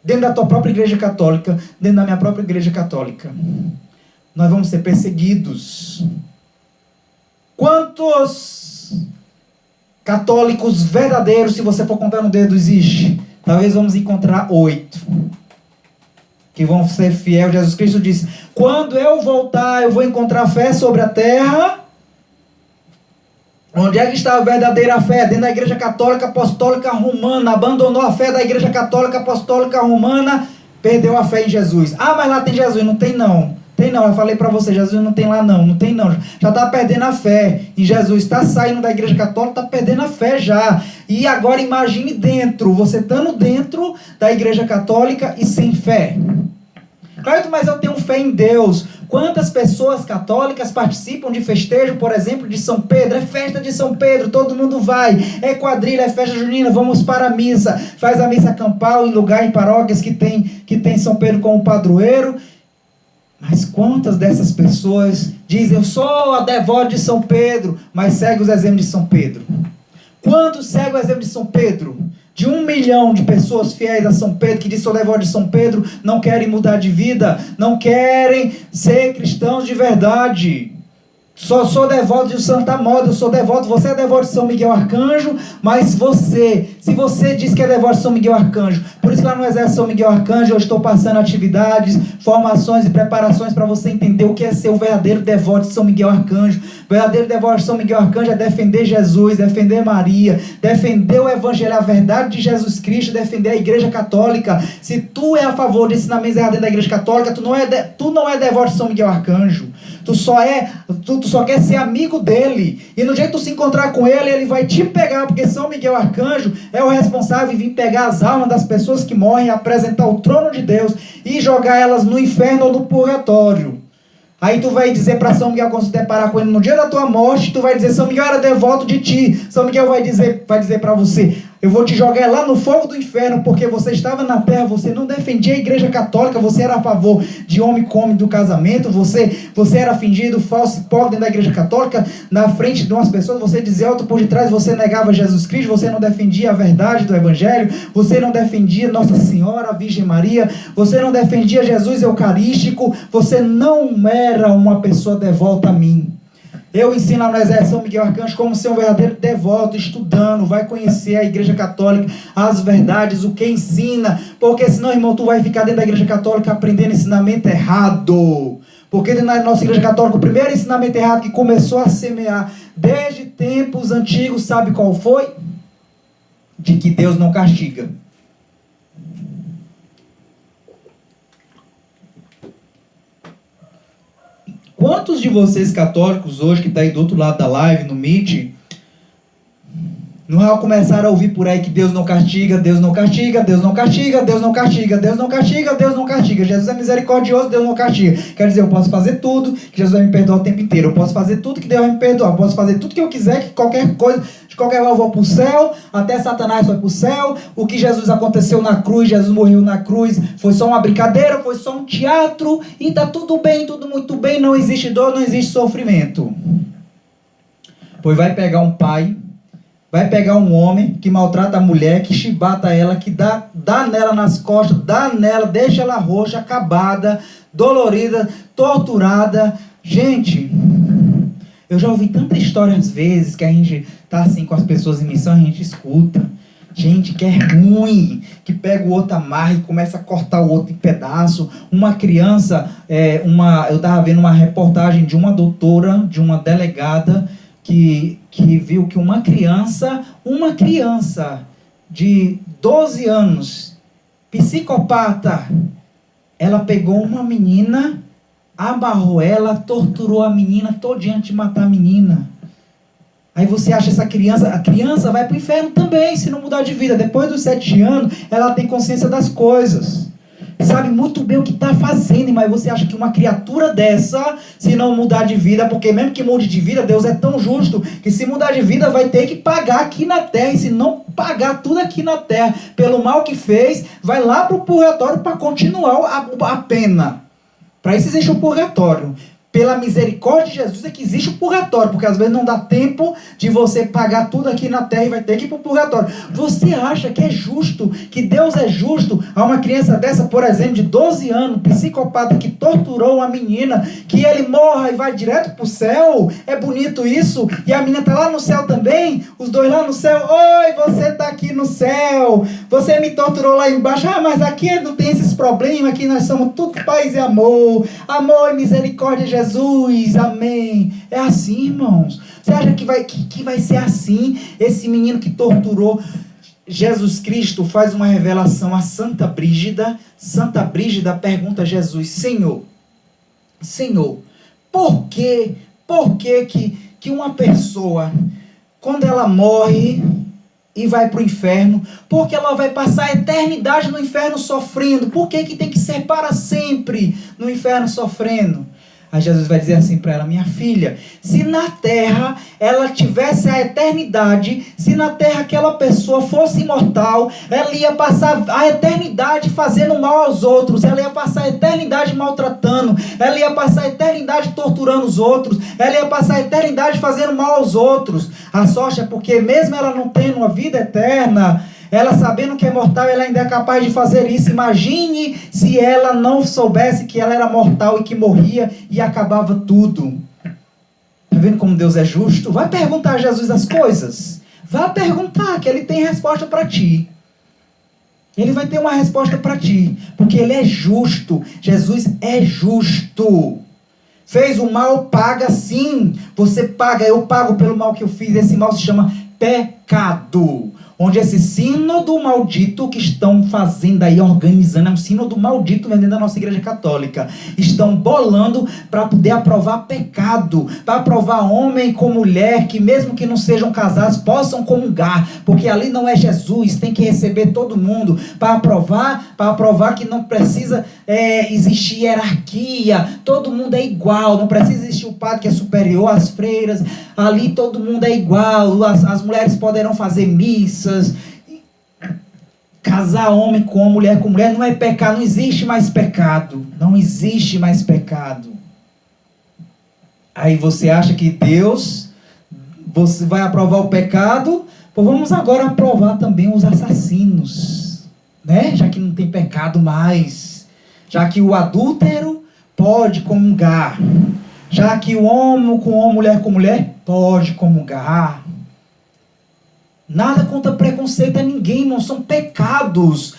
Dentro da tua própria igreja católica, dentro da minha própria igreja católica. Nós vamos ser perseguidos. Quantos católicos verdadeiros, se você for contar no dedo, existe? Talvez vamos encontrar 8. Que vão ser fiéis. Jesus Cristo disse, quando eu voltar, eu vou encontrar fé sobre a terra. Onde é que está a verdadeira fé? Dentro da igreja católica apostólica romana. Abandonou a fé da igreja católica apostólica romana. Perdeu a fé em Jesus. Ah, mas lá tem Jesus. Não tem não. Tem não. Eu falei para você, Jesus não tem lá não. Não tem não. Já está perdendo a fé em Jesus. Está saindo da igreja católica, está perdendo a fé já. E agora imagine dentro. Você estando dentro da igreja católica e sem fé. Claro, mas eu tenho fé em Deus. Quantas pessoas católicas participam de festejo, por exemplo, de São Pedro? É festa de São Pedro, todo mundo vai. É quadrilha, é festa junina, vamos para a missa. Faz a missa campal em lugar, em paróquias que tem São Pedro como padroeiro. Mas quantas dessas pessoas dizem, eu sou a devota de São Pedro, mas segue os exemplos de São Pedro? Quantos seguem o exemplo de São Pedro? De 1 milhão de pessoas fiéis a São Pedro, que diz sou devoto de São Pedro, não querem mudar de vida, não querem ser cristãos de verdade. Só sou devoto de Santa Moda, eu sou devoto, você é devoto de São Miguel Arcanjo, mas se você diz que é devoto de São Miguel Arcanjo, por isso que lá no Exército São Miguel Arcanjo eu estou passando atividades, formações e preparações para você entender o que é ser o verdadeiro devoto de São Miguel Arcanjo. O verdadeiro devoto de São Miguel Arcanjo é defender Jesus, defender Maria, defender o Evangelho, a verdade de Jesus Cristo, defender a Igreja Católica. Se tu é a favor de ensinamentos errados dentro da Igreja Católica, tu não é devoto de São Miguel Arcanjo. Tu só quer ser amigo dele. E no dia que tu se encontrar com ele, ele vai te pegar, porque São Miguel Arcanjo é o responsável em vir pegar as almas das pessoas que morrem, apresentar o trono de Deus e jogar elas no inferno ou no purgatório. Aí tu vai dizer para São Miguel, quando se deparar com ele no dia da tua morte, tu vai dizer, São Miguel era devoto de ti. São Miguel vai dizer para você, eu vou te jogar lá no fogo do inferno, porque você estava na terra, você não defendia a igreja católica, você era a favor de homem com homem do casamento, você era fingido, falso, hipócrita da igreja católica, na frente de umas pessoas, você dizia alto por detrás, você negava Jesus Cristo, você não defendia a verdade do Evangelho, você não defendia Nossa Senhora, a Virgem Maria, você não defendia Jesus Eucarístico, você não era uma pessoa devota a mim. Eu ensino lá no Exército São Miguel Arcanjo como ser um verdadeiro devoto, estudando, vai conhecer a Igreja Católica, as verdades, o que ensina, porque senão, irmão, tu vai ficar dentro da Igreja Católica aprendendo ensinamento errado. Porque na nossa Igreja Católica, o primeiro ensinamento errado que começou a semear desde tempos antigos, sabe qual foi? De que Deus não castiga. Quantos de vocês católicos hoje, que estão aí do outro lado da live, no Meet, não vão começar a ouvir por aí que Deus não castiga, Deus não castiga, Deus não castiga, Deus não castiga, Deus não castiga, Deus não castiga, Jesus é misericordioso, Deus não castiga. Quer dizer, eu posso fazer tudo, que Jesus vai me perdoar o tempo inteiro, eu posso fazer tudo que Deus vai me perdoar, eu posso fazer tudo que eu quiser, que qualquer coisa, de qualquer forma eu vou para o céu, até Satanás foi para o céu, o que Jesus aconteceu na cruz, Jesus morreu na cruz, foi só uma brincadeira, foi só um teatro, e está tudo bem, tudo muito bem, não existe dor, não existe sofrimento. Pois vai pegar um pai, vai pegar um homem que maltrata a mulher, que chibata ela, que dá nela nas costas, dá nela, deixa ela roxa, acabada, dolorida, torturada. Gente, eu já ouvi tanta história às vezes que a gente tá assim com as pessoas em missão, a gente escuta. Gente que é ruim, que pega o outro amarra e começa a cortar o outro em pedaço. Uma criança, eu estava vendo uma reportagem de uma doutora, de uma delegada, que viu que uma criança de 12 anos, psicopata, ela pegou uma menina, amarrou ela, torturou a menina todinha antes de matar a menina. Aí você acha a criança vai para o inferno também, se não mudar de vida. Depois dos 7 anos, ela tem consciência das coisas. sabe muito bem o que está fazendo, mas você acha que uma criatura dessa, se não mudar de vida, porque mesmo que mude de vida, Deus é tão justo, que se mudar de vida vai ter que pagar aqui na terra, e se não pagar tudo aqui na terra, pelo mal que fez, vai lá para o purgatório para continuar a pena. Para isso existe o purgatório. Pela misericórdia de Jesus é que existe o purgatório, porque às vezes não dá tempo de você pagar tudo aqui na terra e vai ter que ir para o purgatório. Você acha que é justo, que Deus é justo a uma criança dessa, por exemplo, de 12 anos, psicopata que torturou uma menina, que ele morra e vai direto para o céu? É bonito isso? E a menina está lá no céu também? Os dois lá no céu? Oi, você está aqui no céu, você me torturou lá embaixo, mas aqui não tem esses problemas, aqui nós somos tudo paz e amor, amor e misericórdia de Jesus, amém. É assim, irmãos. Você acha que vai ser assim? Esse menino que torturou. Jesus Cristo faz uma revelação a Santa Brígida. Santa Brígida pergunta a Jesus: Senhor, por que uma pessoa, quando ela morre e vai para o inferno, porque ela vai passar a eternidade no inferno sofrendo? Por que tem que ser para sempre no inferno sofrendo? Aí Jesus vai dizer assim para ela: minha filha, se na terra ela tivesse a eternidade, se na terra aquela pessoa fosse imortal, ela ia passar a eternidade fazendo mal aos outros, ela ia passar a eternidade maltratando, ela ia passar a eternidade torturando os outros, ela ia passar a eternidade fazendo mal aos outros. A sorte é porque mesmo ela não tendo uma vida eterna, ela sabendo que é mortal, ela ainda é capaz de fazer isso. Imagine se ela não soubesse que ela era mortal e que morria e acabava tudo. Está vendo como Deus é justo? Vai perguntar a Jesus as coisas. Vai perguntar, que Ele tem resposta para ti. Ele vai ter uma resposta para ti, porque Ele é justo. Jesus é justo. Fez o mal, paga sim. Você paga, eu pago pelo mal que eu fiz. Esse mal se chama pecado. Onde esse sínodo maldito que estão fazendo aí, organizando, é um sínodo maldito dentro da nossa igreja católica. Estão bolando para poder aprovar pecado, para aprovar homem com mulher, que mesmo que não sejam casados, possam comungar, porque ali não é Jesus, tem que receber todo mundo, para aprovar que não precisa existir hierarquia, todo mundo é igual, não precisa existir o padre que é superior às freiras, ali todo mundo é igual, as mulheres poderão fazer missas, casar homem com mulher não é pecado, não existe mais pecado, não existe mais pecado. Aí você acha que Deus, você vai aprovar o pecado? Pois vamos agora aprovar também os assassinos, né? Já que não tem pecado mais, já que o adúltero pode comungar, já que o homem com homem, mulher com mulher pode comungar. Nada contra preconceito a ninguém, não são pecados.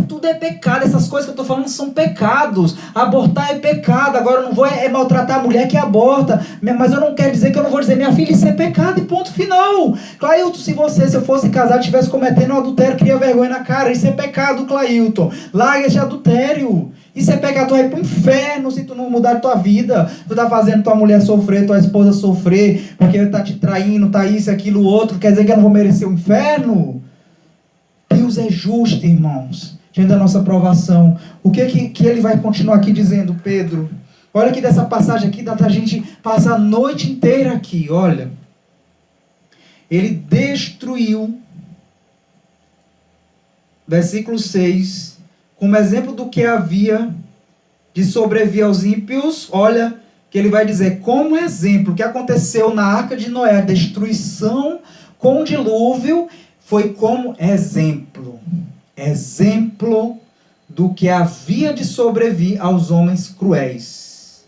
Tudo é pecado, essas coisas que eu estou falando são pecados. Abortar é pecado. Agora eu não vou maltratar a mulher que aborta, mas eu não quero dizer que eu não vou dizer: minha filha, isso é pecado e ponto final. Clailton, se eu fosse casado, estivesse cometendo um adultério, cria vergonha na cara, isso é pecado, Clailton. Larga esse adultério. Isso é pecado, tu vai pro inferno se tu não mudar a tua vida. Tu tá fazendo tua mulher sofrer, tua esposa sofrer, porque ele tá te traindo, tá isso, aquilo, outro. Quer dizer que eu não vou merecer o inferno? Deus é justo, irmãos. Diante da nossa aprovação. O que ele vai continuar aqui dizendo, Pedro? Olha aqui dessa passagem aqui, dá pra gente passar a noite inteira aqui, olha. Ele destruiu, versículo 6, como exemplo do que havia de sobrevir aos ímpios, olha, que ele vai dizer, como exemplo, o que aconteceu na Arca de Noé, a destruição com o dilúvio, foi como exemplo do que havia de sobrevir aos homens cruéis.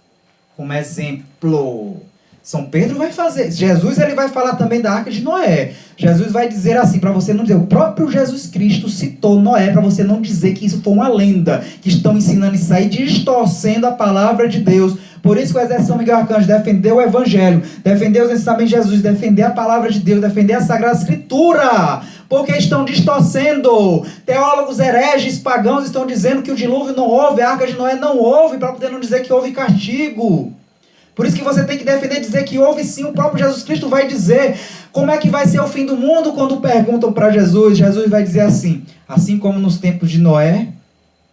Como exemplo. São Pedro vai fazer. Jesus ele vai falar também da Arca de Noé. Jesus vai dizer assim, para você não dizer, o próprio Jesus Cristo citou Noé, para você não dizer que isso foi uma lenda, que estão ensinando isso aí, distorcendo a palavra de Deus. Por isso que o exército São Miguel Arcanjo defendeu o Evangelho, defendeu os ensinamentos de Jesus, defender a palavra de Deus, defender a Sagrada Escritura, porque estão distorcendo. Teólogos hereges, pagãos estão dizendo que o dilúvio não houve, a Arca de Noé não houve, para poder não dizer que houve castigo. Por isso que você tem que defender, dizer que houve sim. O próprio Jesus Cristo vai dizer como é que vai ser o fim do mundo quando perguntam para Jesus. Jesus vai dizer assim como nos tempos de Noé,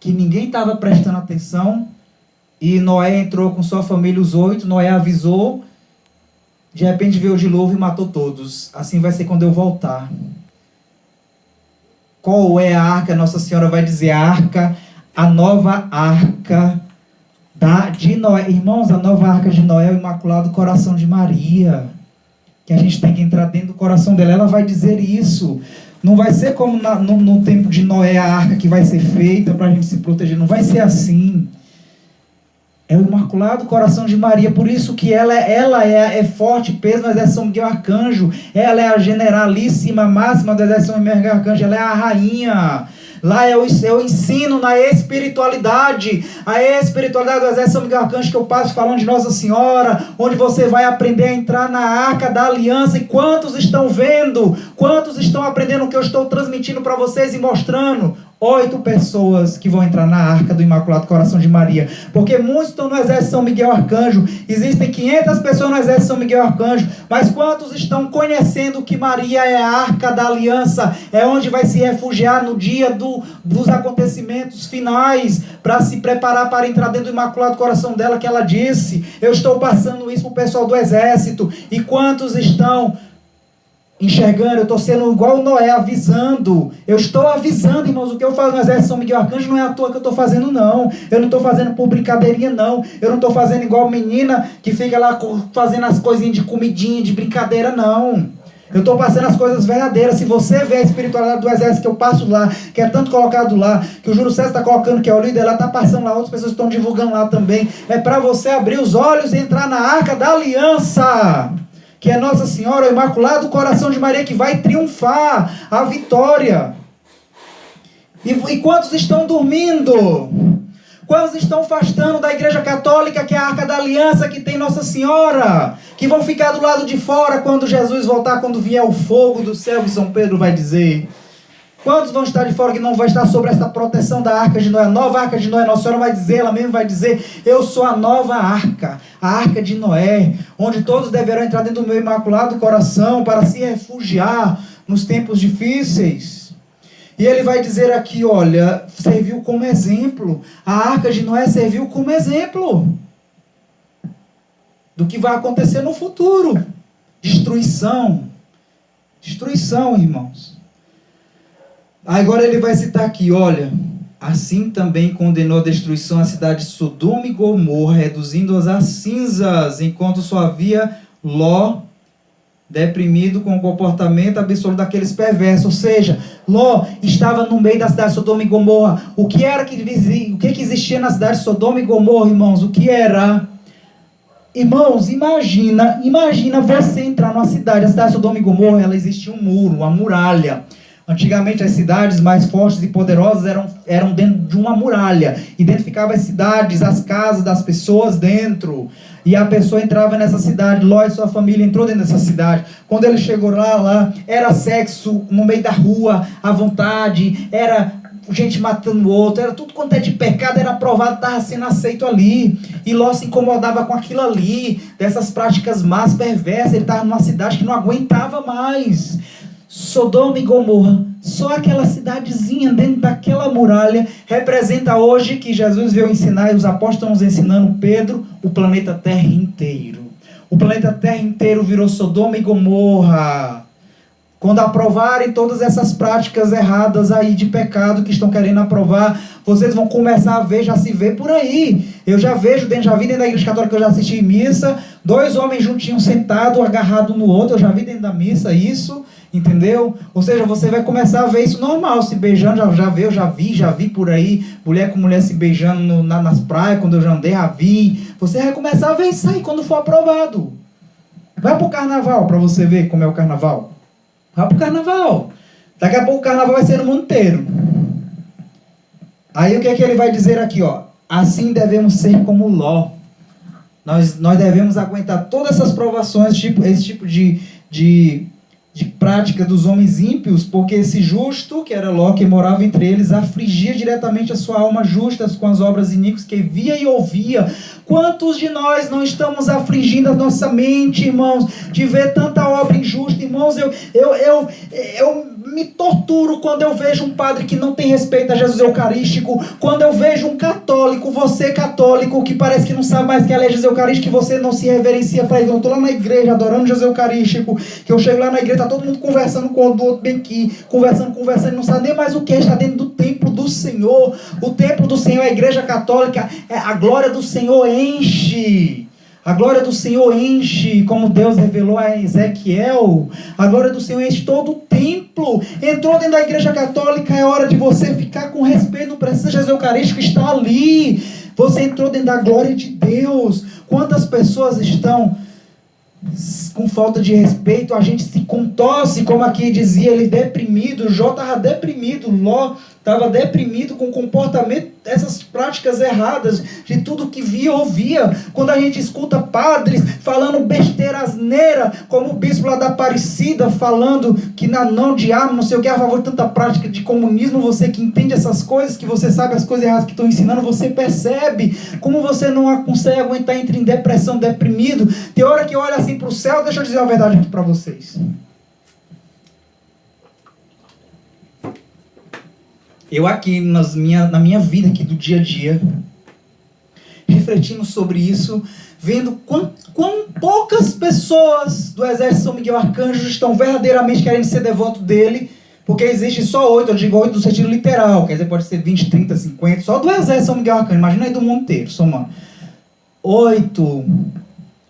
que ninguém estava prestando atenção, e Noé entrou com sua família, os 8, Noé avisou, de repente veio o dilúvio e matou todos. Assim vai ser quando eu voltar. Qual é a arca? Nossa Senhora vai dizer a arca, a nova arca de Noé. Irmãos, a nova arca de Noé é o Imaculado Coração de Maria, que a gente tem que entrar dentro do coração dela. Ela vai dizer isso. Não vai ser como no tempo de Noé, a arca que vai ser feita para a gente se proteger. Não vai ser assim. É o Imaculado Coração de Maria. Por isso que ela é forte peso no exército São Miguel Arcanjo. Ela é a generalíssima máxima do exército São Miguel Arcanjo. Ela é a rainha. Lá eu ensino na espiritualidade. A espiritualidade do exército São Miguel Arcanjo, que eu passo falando de Nossa Senhora, onde você vai aprender a entrar na arca da aliança. E quantos estão vendo? Quantos estão aprendendo o que eu estou transmitindo para vocês e mostrando? 8 pessoas que vão entrar na arca do Imaculado Coração de Maria. Porque muitos estão no exército São Miguel Arcanjo. Existem 500 pessoas no exército São Miguel Arcanjo. Mas quantos estão conhecendo que Maria é a arca da aliança? É onde vai se refugiar no dia dos acontecimentos finais, para se preparar para entrar dentro do Imaculado Coração dela, que ela disse. Eu estou passando isso para o pessoal do exército. E quantos estão enxergando? Eu estou sendo igual o Noé, avisando. Eu estou avisando, irmãos. O que eu faço no exército São Miguel Arcanjo não é à toa que eu estou fazendo, não. Eu não estou fazendo por brincadeirinha, não. Eu não estou fazendo igual menina que fica lá fazendo as coisinhas de comidinha, de brincadeira, não. Eu estou passando as coisas verdadeiras. Se você vê a espiritualidade do exército que eu passo lá, que é tanto colocado lá, que o Júlio César está colocando, que é o líder, ela está passando lá, outras pessoas estão divulgando lá também. É para você abrir os olhos e entrar na arca da aliança, que é Nossa Senhora, o Imaculado Coração de Maria, que vai triunfar a vitória. E quantos estão dormindo? Quantos estão afastando da Igreja Católica, que é a Arca da Aliança, que tem Nossa Senhora? Que vão ficar do lado de fora quando Jesus voltar, quando vier o fogo do céu, que São Pedro vai dizer. Quantos vão estar de fora que não vai estar sobre esta proteção da Arca de Noé? A nova Arca de Noé, Nossa Senhora vai dizer, ela mesma vai dizer, eu sou a nova Arca, a Arca de Noé, onde todos deverão entrar dentro do meu Imaculado Coração para se refugiar nos tempos difíceis. E ele vai dizer aqui, olha, serviu como exemplo. A Arca de Noé serviu como exemplo do que vai acontecer no futuro. Destruição. Destruição, irmãos. Agora ele vai citar aqui, olha, assim também condenou a destruição a cidade de Sodoma e Gomorra, reduzindo-as a cinzas, enquanto só havia Ló deprimido com o comportamento absoluto daqueles perversos. Ou seja, Ló estava no meio da cidade de Sodoma e Gomorra. O que existia na cidade de Sodoma e Gomorra, irmãos? O que era? Irmãos, imagina você entrar numa cidade, a cidade de Sodoma e Gomorra, ela existia um muro, uma muralha. Antigamente as cidades mais fortes e poderosas eram dentro de uma muralha. E dentro ficavam as cidades, as casas das pessoas dentro. E a pessoa entrava nessa cidade, Ló e sua família entrou dentro dessa cidade. Quando ele chegou lá era sexo no meio da rua, à vontade, era gente matando o outro, era tudo quanto é de pecado, era aprovado, estava sendo aceito ali. E Ló se incomodava com aquilo ali, dessas práticas más, perversas. Ele estava numa cidade que não aguentava mais. Sodoma e Gomorra, só aquela cidadezinha dentro daquela muralha, representa hoje que Jesus veio ensinar, e os apóstolos ensinando, Pedro, o planeta Terra inteiro. O planeta Terra inteiro virou Sodoma e Gomorra. Quando aprovarem todas essas práticas erradas aí de pecado que estão querendo aprovar, vocês vão começar a ver, já se vê por aí. Eu já vi dentro da Igreja Católica, eu já assisti missa, 2 homens juntinhos sentados, agarrados no outro, eu já vi dentro da missa isso. Entendeu? Ou seja, você vai começar a ver isso normal, se beijando, já vi por aí, mulher com mulher se beijando nas praias, quando eu já andei, já vi. Você vai começar a ver isso aí quando for aprovado. Vai pro carnaval para você ver como é o carnaval. Vai pro carnaval. Daqui a pouco o carnaval vai ser no mundo inteiro. Aí o que é que ele vai dizer aqui, ó? Assim devemos ser como Ló. Nós devemos aguentar todas essas provações, esse tipo de prática dos homens ímpios, porque esse justo, que era Ló, que morava entre eles, afligia diretamente a sua alma justa com as obras iníquas que via e ouvia. Quantos de nós não estamos afligindo a nossa mente, irmãos, de ver tanta obra injusta? Irmãos, eu me torturo quando eu vejo um padre que não tem respeito a Jesus Eucarístico, quando eu vejo um católico, você católico, que parece que não sabe mais que é Jesus Eucarístico, que você não se reverencia para ele. Eu estou lá na igreja adorando Jesus Eucarístico, que eu chego lá na igreja, está todo mundo conversando com o outro bem aqui, conversando, e não sabe nem mais o que está dentro do templo do Senhor. O templo do Senhor, a igreja católica, a glória do Senhor enche. A glória do Senhor enche, como Deus revelou a Ezequiel. A glória do Senhor enche todo o templo. Entrou dentro da igreja católica, é hora de você ficar com respeito. Não precisa, Jesus Eucarístico está ali. Você entrou dentro da glória de Deus. Quantas pessoas estão com falta de respeito? A gente se contorce, como aqui dizia ele, deprimido. Jó estava deprimido, Ló estava deprimido com o comportamento, essas práticas erradas, de tudo que via, ouvia. Quando a gente escuta padres falando besteira, asneira, como o bispo lá da Aparecida, falando que não diabo, não sei o que, a favor de tanta prática de comunismo, você que entende essas coisas, que você sabe as coisas erradas que estão ensinando, você percebe como você não consegue aguentar, entra em depressão, deprimido. Tem hora que eu olho assim para o céu. Deixa eu dizer uma verdade aqui para vocês. Eu aqui, na minha vida aqui do dia a dia, refletindo sobre isso, vendo quão poucas pessoas do Exército São Miguel Arcanjo estão verdadeiramente querendo ser devoto dele, porque existe só 8, eu digo 8 no sentido literal, quer dizer, pode ser 20, 30, 50, só do Exército São Miguel Arcanjo, imagina aí do mundo inteiro, somando. 8.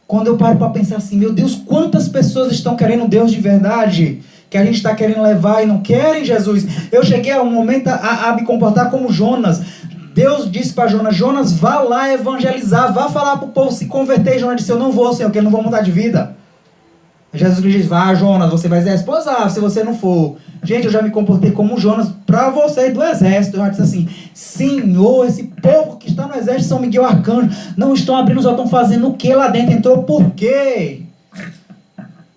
Quando eu paro para pensar assim, meu Deus, quantas pessoas estão querendo Deus de verdade, que a gente está querendo levar e não querem Jesus. Eu cheguei a um momento a me comportar como Jonas. Deus disse para Jonas, Jonas, vá lá evangelizar, vá falar para o povo se converter. Jonas disse, eu não vou, Senhor, porque eu não vou mudar de vida. Jesus disse, vá, Jonas, você vai ser esposado se você não for. Gente, eu já me comportei como Jonas para vocês do exército. Eu já disse assim, Senhor, esse povo que está no exército São Miguel Arcanjo, não estão abrindo, só estão fazendo o que lá dentro? Entrou por quê?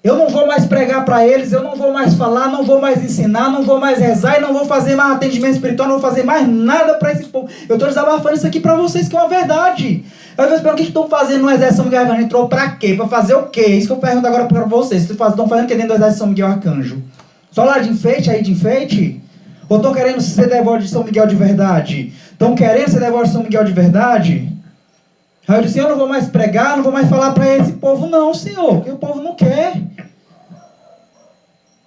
Eu não vou mais pregar para eles, eu não vou mais falar, não vou mais ensinar, não vou mais rezar e não vou fazer mais atendimento espiritual, não vou fazer mais nada para esse povo. Eu estou desabafando isso aqui para vocês, que é uma verdade. Aí eu pergunto, o que estão fazendo no Exército São Miguel Arcanjo? Entrou para quê? Para fazer o quê? Isso que eu pergunto agora para vocês. Estão fazendo o que dentro do Exército São Miguel Arcanjo? Só lá de enfeite, aí de enfeite? Ou estão querendo ser devotos de São Miguel de verdade? Estão querendo ser devotos de São Miguel de verdade? Aí eu disse, eu não vou mais pregar, não vou mais falar para esse povo não, Senhor, porque o povo não quer.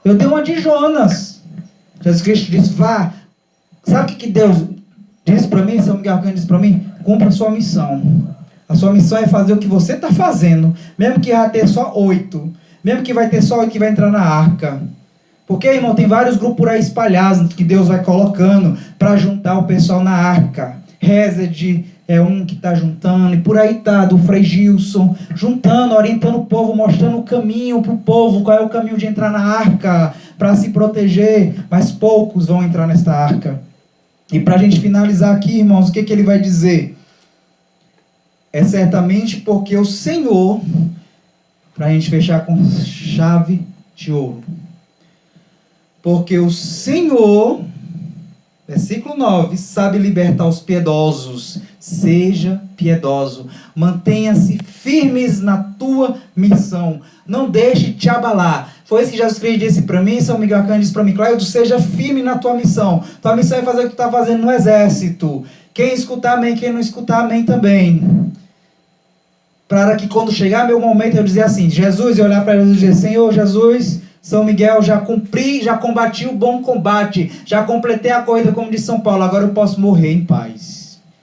Eu dei uma de Jonas. Jesus Cristo disse, vá. Sabe o que Deus disse para mim? São Miguel Arcanjo disse para mim? Cumpra a sua missão. A sua missão é fazer o que você está fazendo. Mesmo que vai ter só 8. Mesmo que vai ter só 8 que vai entrar na arca. Porque, irmão, tem vários grupos por aí espalhados que Deus vai colocando para juntar o pessoal na arca. Rezed é um que está juntando, e por aí está, do Frei Gilson, juntando, orientando o povo, mostrando o caminho para o povo, qual é o caminho de entrar na arca, para se proteger, mas poucos vão entrar nesta arca. E para a gente finalizar aqui, irmãos, o que ele vai dizer? É certamente porque o Senhor, para a gente fechar com chave de ouro, porque o Senhor, versículo 9, sabe libertar os piedosos. Seja piedoso, mantenha-se firmes na tua missão, não deixe te abalar. Foi isso que Jesus Cristo disse para mim, São Miguel Arcanjo disse para mim, Cláudio, seja firme na tua missão. Tua missão é fazer o que tu está fazendo no exército. Quem escutar, amém, quem não escutar, amém também. Para que quando chegar meu momento eu dizer assim, Jesus, eu olhar para ele e dizer, Senhor Jesus, São Miguel, já cumpri, já combati o bom combate, já completei a corrida como de São Paulo, agora eu posso morrer em paz.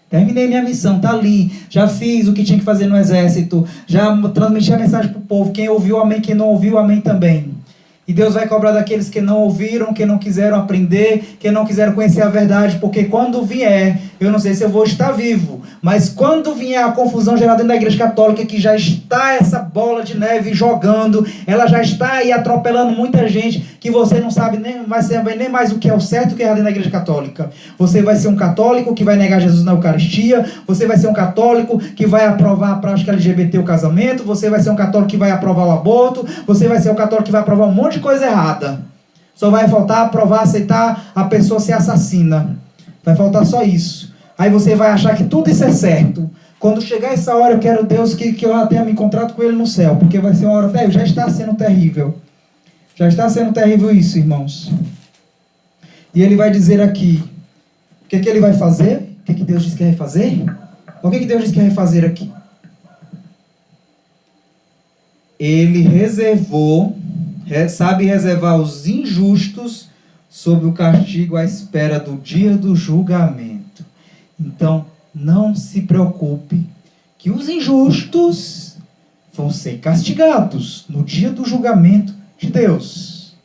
Terminei minha missão, tá ali, já fiz o que tinha que fazer no exército, já transmiti a mensagem para o povo, quem ouviu, amém, quem não ouviu, amém também. E Deus vai cobrar daqueles que não ouviram, que não quiseram aprender, que não quiseram conhecer a verdade, porque quando vier, eu não sei se eu vou estar vivo, mas quando vier a confusão gerada dentro da igreja católica, que já está essa bola de neve jogando, ela já está aí atropelando muita gente, que você não sabe nem, vai saber nem mais o que é o certo e o que é errado dentro da igreja católica. Você vai ser um católico que vai negar Jesus na Eucaristia, você vai ser um católico que vai aprovar a prática LGBT, o casamento, você vai ser um católico que vai aprovar o aborto, você vai ser um católico que vai aprovar um monte de coisa errada. Só vai faltar aprovar, aceitar a pessoa ser assassina. Vai faltar só isso. Aí você vai achar que tudo isso é certo. Quando chegar essa hora, eu quero Deus que eu tenha me encontrado com Ele no céu. Porque vai ser uma hora terrível. Já está sendo terrível. Já está sendo terrível isso, irmãos. E ele vai dizer aqui, o que ele vai fazer? O que Deus diz que vai fazer? O que Deus diz que vai fazer aqui? Ele sabe reservar os injustos sob o castigo à espera do dia do julgamento. Então, não se preocupe que os injustos vão ser castigados no dia do julgamento de Deus.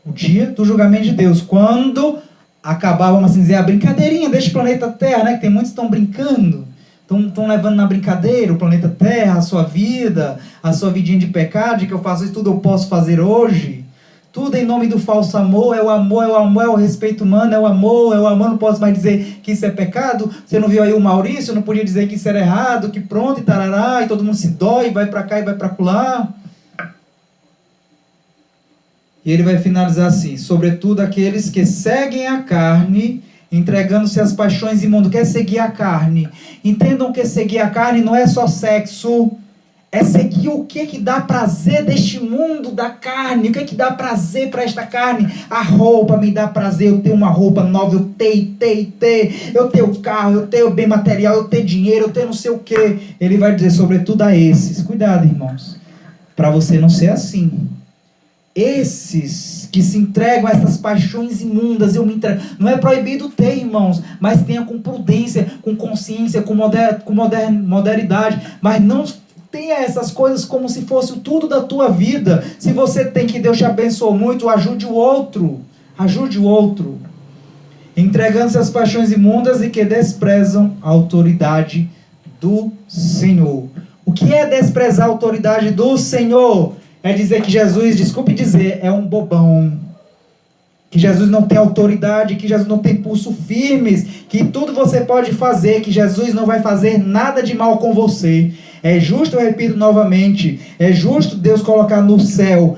O dia do julgamento de Deus, quando acabar, vamos assim dizer, a brincadeirinha deste planeta Terra, né? Que tem muitos que estão brincando, estão levando na brincadeira o planeta Terra, a sua vidinha de pecado, de que eu faço isso tudo, eu posso fazer hoje. Tudo em nome do falso amor, é o respeito humano, é o amor, não posso mais dizer que isso é pecado. Você não viu aí o Maurício, não podia dizer que isso era errado, que pronto, e tarará, e todo mundo se dói, vai para cá e vai para acolá. E ele vai finalizar assim: sobretudo aqueles que seguem a carne, entregando-se às paixões imundas. Quer seguir a carne? Entendam que seguir a carne não é só sexo. É seguir o que dá prazer deste mundo da carne. O que dá prazer para esta carne? A roupa me dá prazer. Eu tenho uma roupa nova, eu ter. Eu tenho carro, eu tenho bem material, eu tenho dinheiro, eu tenho não sei o que. Ele vai dizer, sobretudo a esses. Cuidado, irmãos, para você não ser assim. Esses que se entregam a essas paixões imundas, eu me entrego. Não é proibido ter, irmãos, mas tenha com prudência, com consciência, com modernidade. Mas não tenha essas coisas como se fosse tudo da tua vida. Se você tem, que Deus te abençoe muito, ajude o outro. Ajude o outro. Entregando-se às paixões imundas e que desprezam a autoridade do Senhor. O que é desprezar a autoridade do Senhor? É dizer que Jesus, desculpe dizer, é um bobão. Que Jesus não tem autoridade, que Jesus não tem pulso firmes, que tudo você pode fazer, que Jesus não vai fazer nada de mal com você. É justo, eu repito novamente, é justo Deus colocar no céu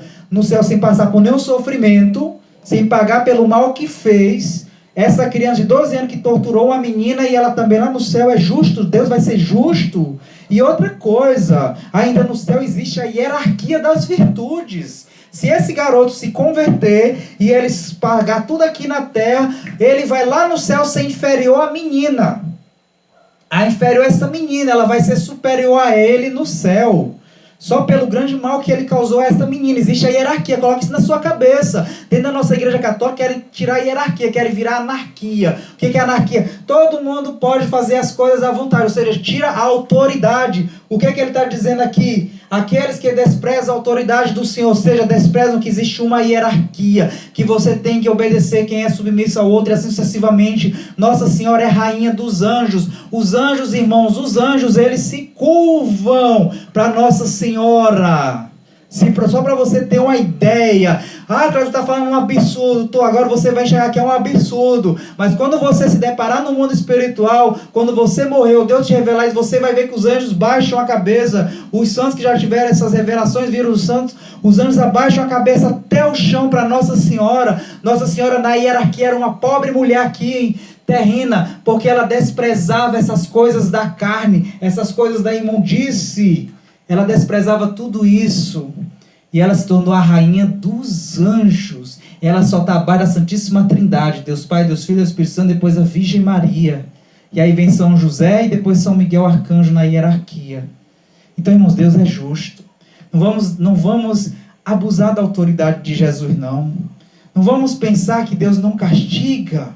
sem passar por nenhum sofrimento, sem pagar pelo mal que fez, essa criança de 12 anos que torturou uma menina e ela também lá no céu. É justo, Deus vai ser justo. E outra coisa, ainda no céu existe a hierarquia das virtudes. Se esse garoto se converter e ele pagar tudo aqui na terra, ele vai lá no céu ser inferior à menina. A inferior a essa menina, ela vai ser superior a ele no céu. Só pelo grande mal que ele causou a essa menina. Existe a hierarquia, coloque isso na sua cabeça. Dentro da nossa igreja católica querem tirar a hierarquia, querem virar anarquia. O que é anarquia? Todo mundo pode fazer as coisas à vontade, ou seja, tira a autoridade. O que é que ele está dizendo aqui? Aqueles que desprezam a autoridade do Senhor, ou seja, desprezam que existe uma hierarquia, que você tem que obedecer quem é submisso ao outro e assim sucessivamente. Nossa Senhora é rainha dos anjos. Os anjos, irmãos, eles se curvam para Nossa Senhora. Só para você ter uma ideia. Cláudio está falando um absurdo. Agora você vai enxergar que é um absurdo. Mas quando você se deparar no mundo espiritual, quando você morreu, Deus te revelar isso, você vai ver que os anjos baixam a cabeça. Os santos que já tiveram essas revelações viram os santos. Os anjos abaixam a cabeça até o chão para Nossa Senhora. Nossa Senhora na hierarquia era uma pobre mulher aqui terrena, porque ela desprezava essas coisas da carne, essas coisas da imundície. Ela desprezava tudo isso. E ela se tornou a rainha dos anjos. Ela só está abaixo da Santíssima Trindade. Deus Pai, Deus Filho, Deus Espírito Santo, depois a Virgem Maria. E aí vem São José e depois São Miguel Arcanjo na hierarquia. Então, irmãos, Deus é justo. Não vamos abusar da autoridade de Jesus, não. Não vamos pensar que Deus não castiga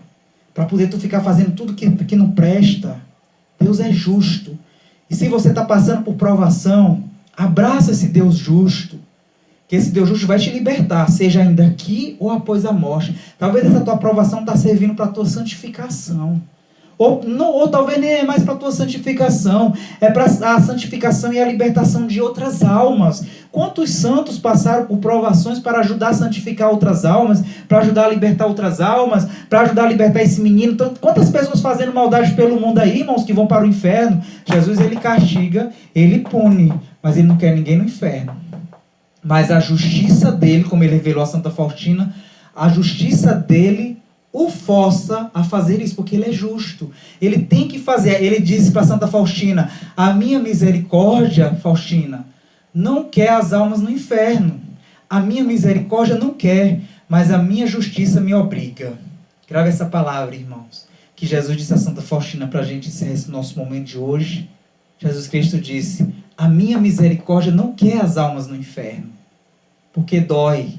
para poder tu ficar fazendo tudo que não presta. Deus é justo. E se você está passando por provação, abraça esse Deus justo. Que esse Deus justo vai te libertar, seja ainda aqui ou após a morte. Talvez essa tua provação está servindo para a tua santificação. Ou talvez nem é mais para a tua santificação. É para a santificação e a libertação de outras almas. Quantos santos passaram por provações para ajudar a santificar outras almas? Para ajudar a libertar outras almas? Para ajudar a libertar esse menino? Então, quantas pessoas fazendo maldade pelo mundo aí, irmãos, que vão para o inferno? Jesus, ele castiga, ele pune, mas ele não quer ninguém no inferno. Mas a justiça dele, como ele revelou a Santa Faustina, a justiça dele o força a fazer isso, porque ele é justo. Ele tem que fazer. Ele disse para Santa Faustina: a minha misericórdia, Faustina, não quer as almas no inferno. A minha misericórdia não quer, mas a minha justiça me obriga. Grave essa palavra, irmãos. Que Jesus disse a Santa Faustina para a gente encerrar esse nosso momento de hoje. Jesus Cristo disse: a minha misericórdia não quer as almas no inferno, porque dói.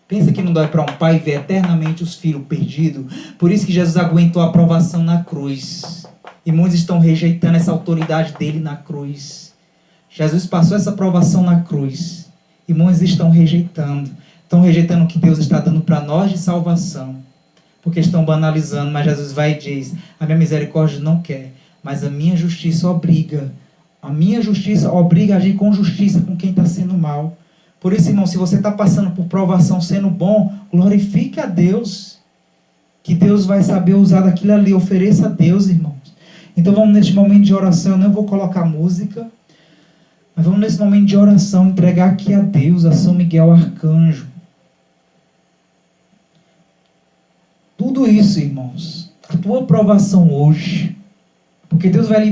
Pensa que não dói para um pai ver eternamente os filhos perdidos? Por isso que Jesus aguentou a provação na cruz. E muitos estão rejeitando essa autoridade dele na cruz. Jesus passou essa provação na cruz. E muitos estão rejeitando. Estão rejeitando o que Deus está dando para nós de salvação. Porque estão banalizando. Mas Jesus vai e diz: a minha misericórdia não quer, mas a minha justiça obriga. A minha justiça obriga a agir com justiça com quem está sendo mal. Por isso, irmão, se você está passando por provação sendo bom, glorifique a Deus. Que Deus vai saber usar daquilo ali. Ofereça a Deus, irmãos. Então vamos neste momento de oração. Eu não vou colocar música. Mas vamos nesse momento de oração entregar aqui a Deus, a São Miguel Arcanjo. Tudo isso, irmãos. A tua provação hoje. Porque Deus vai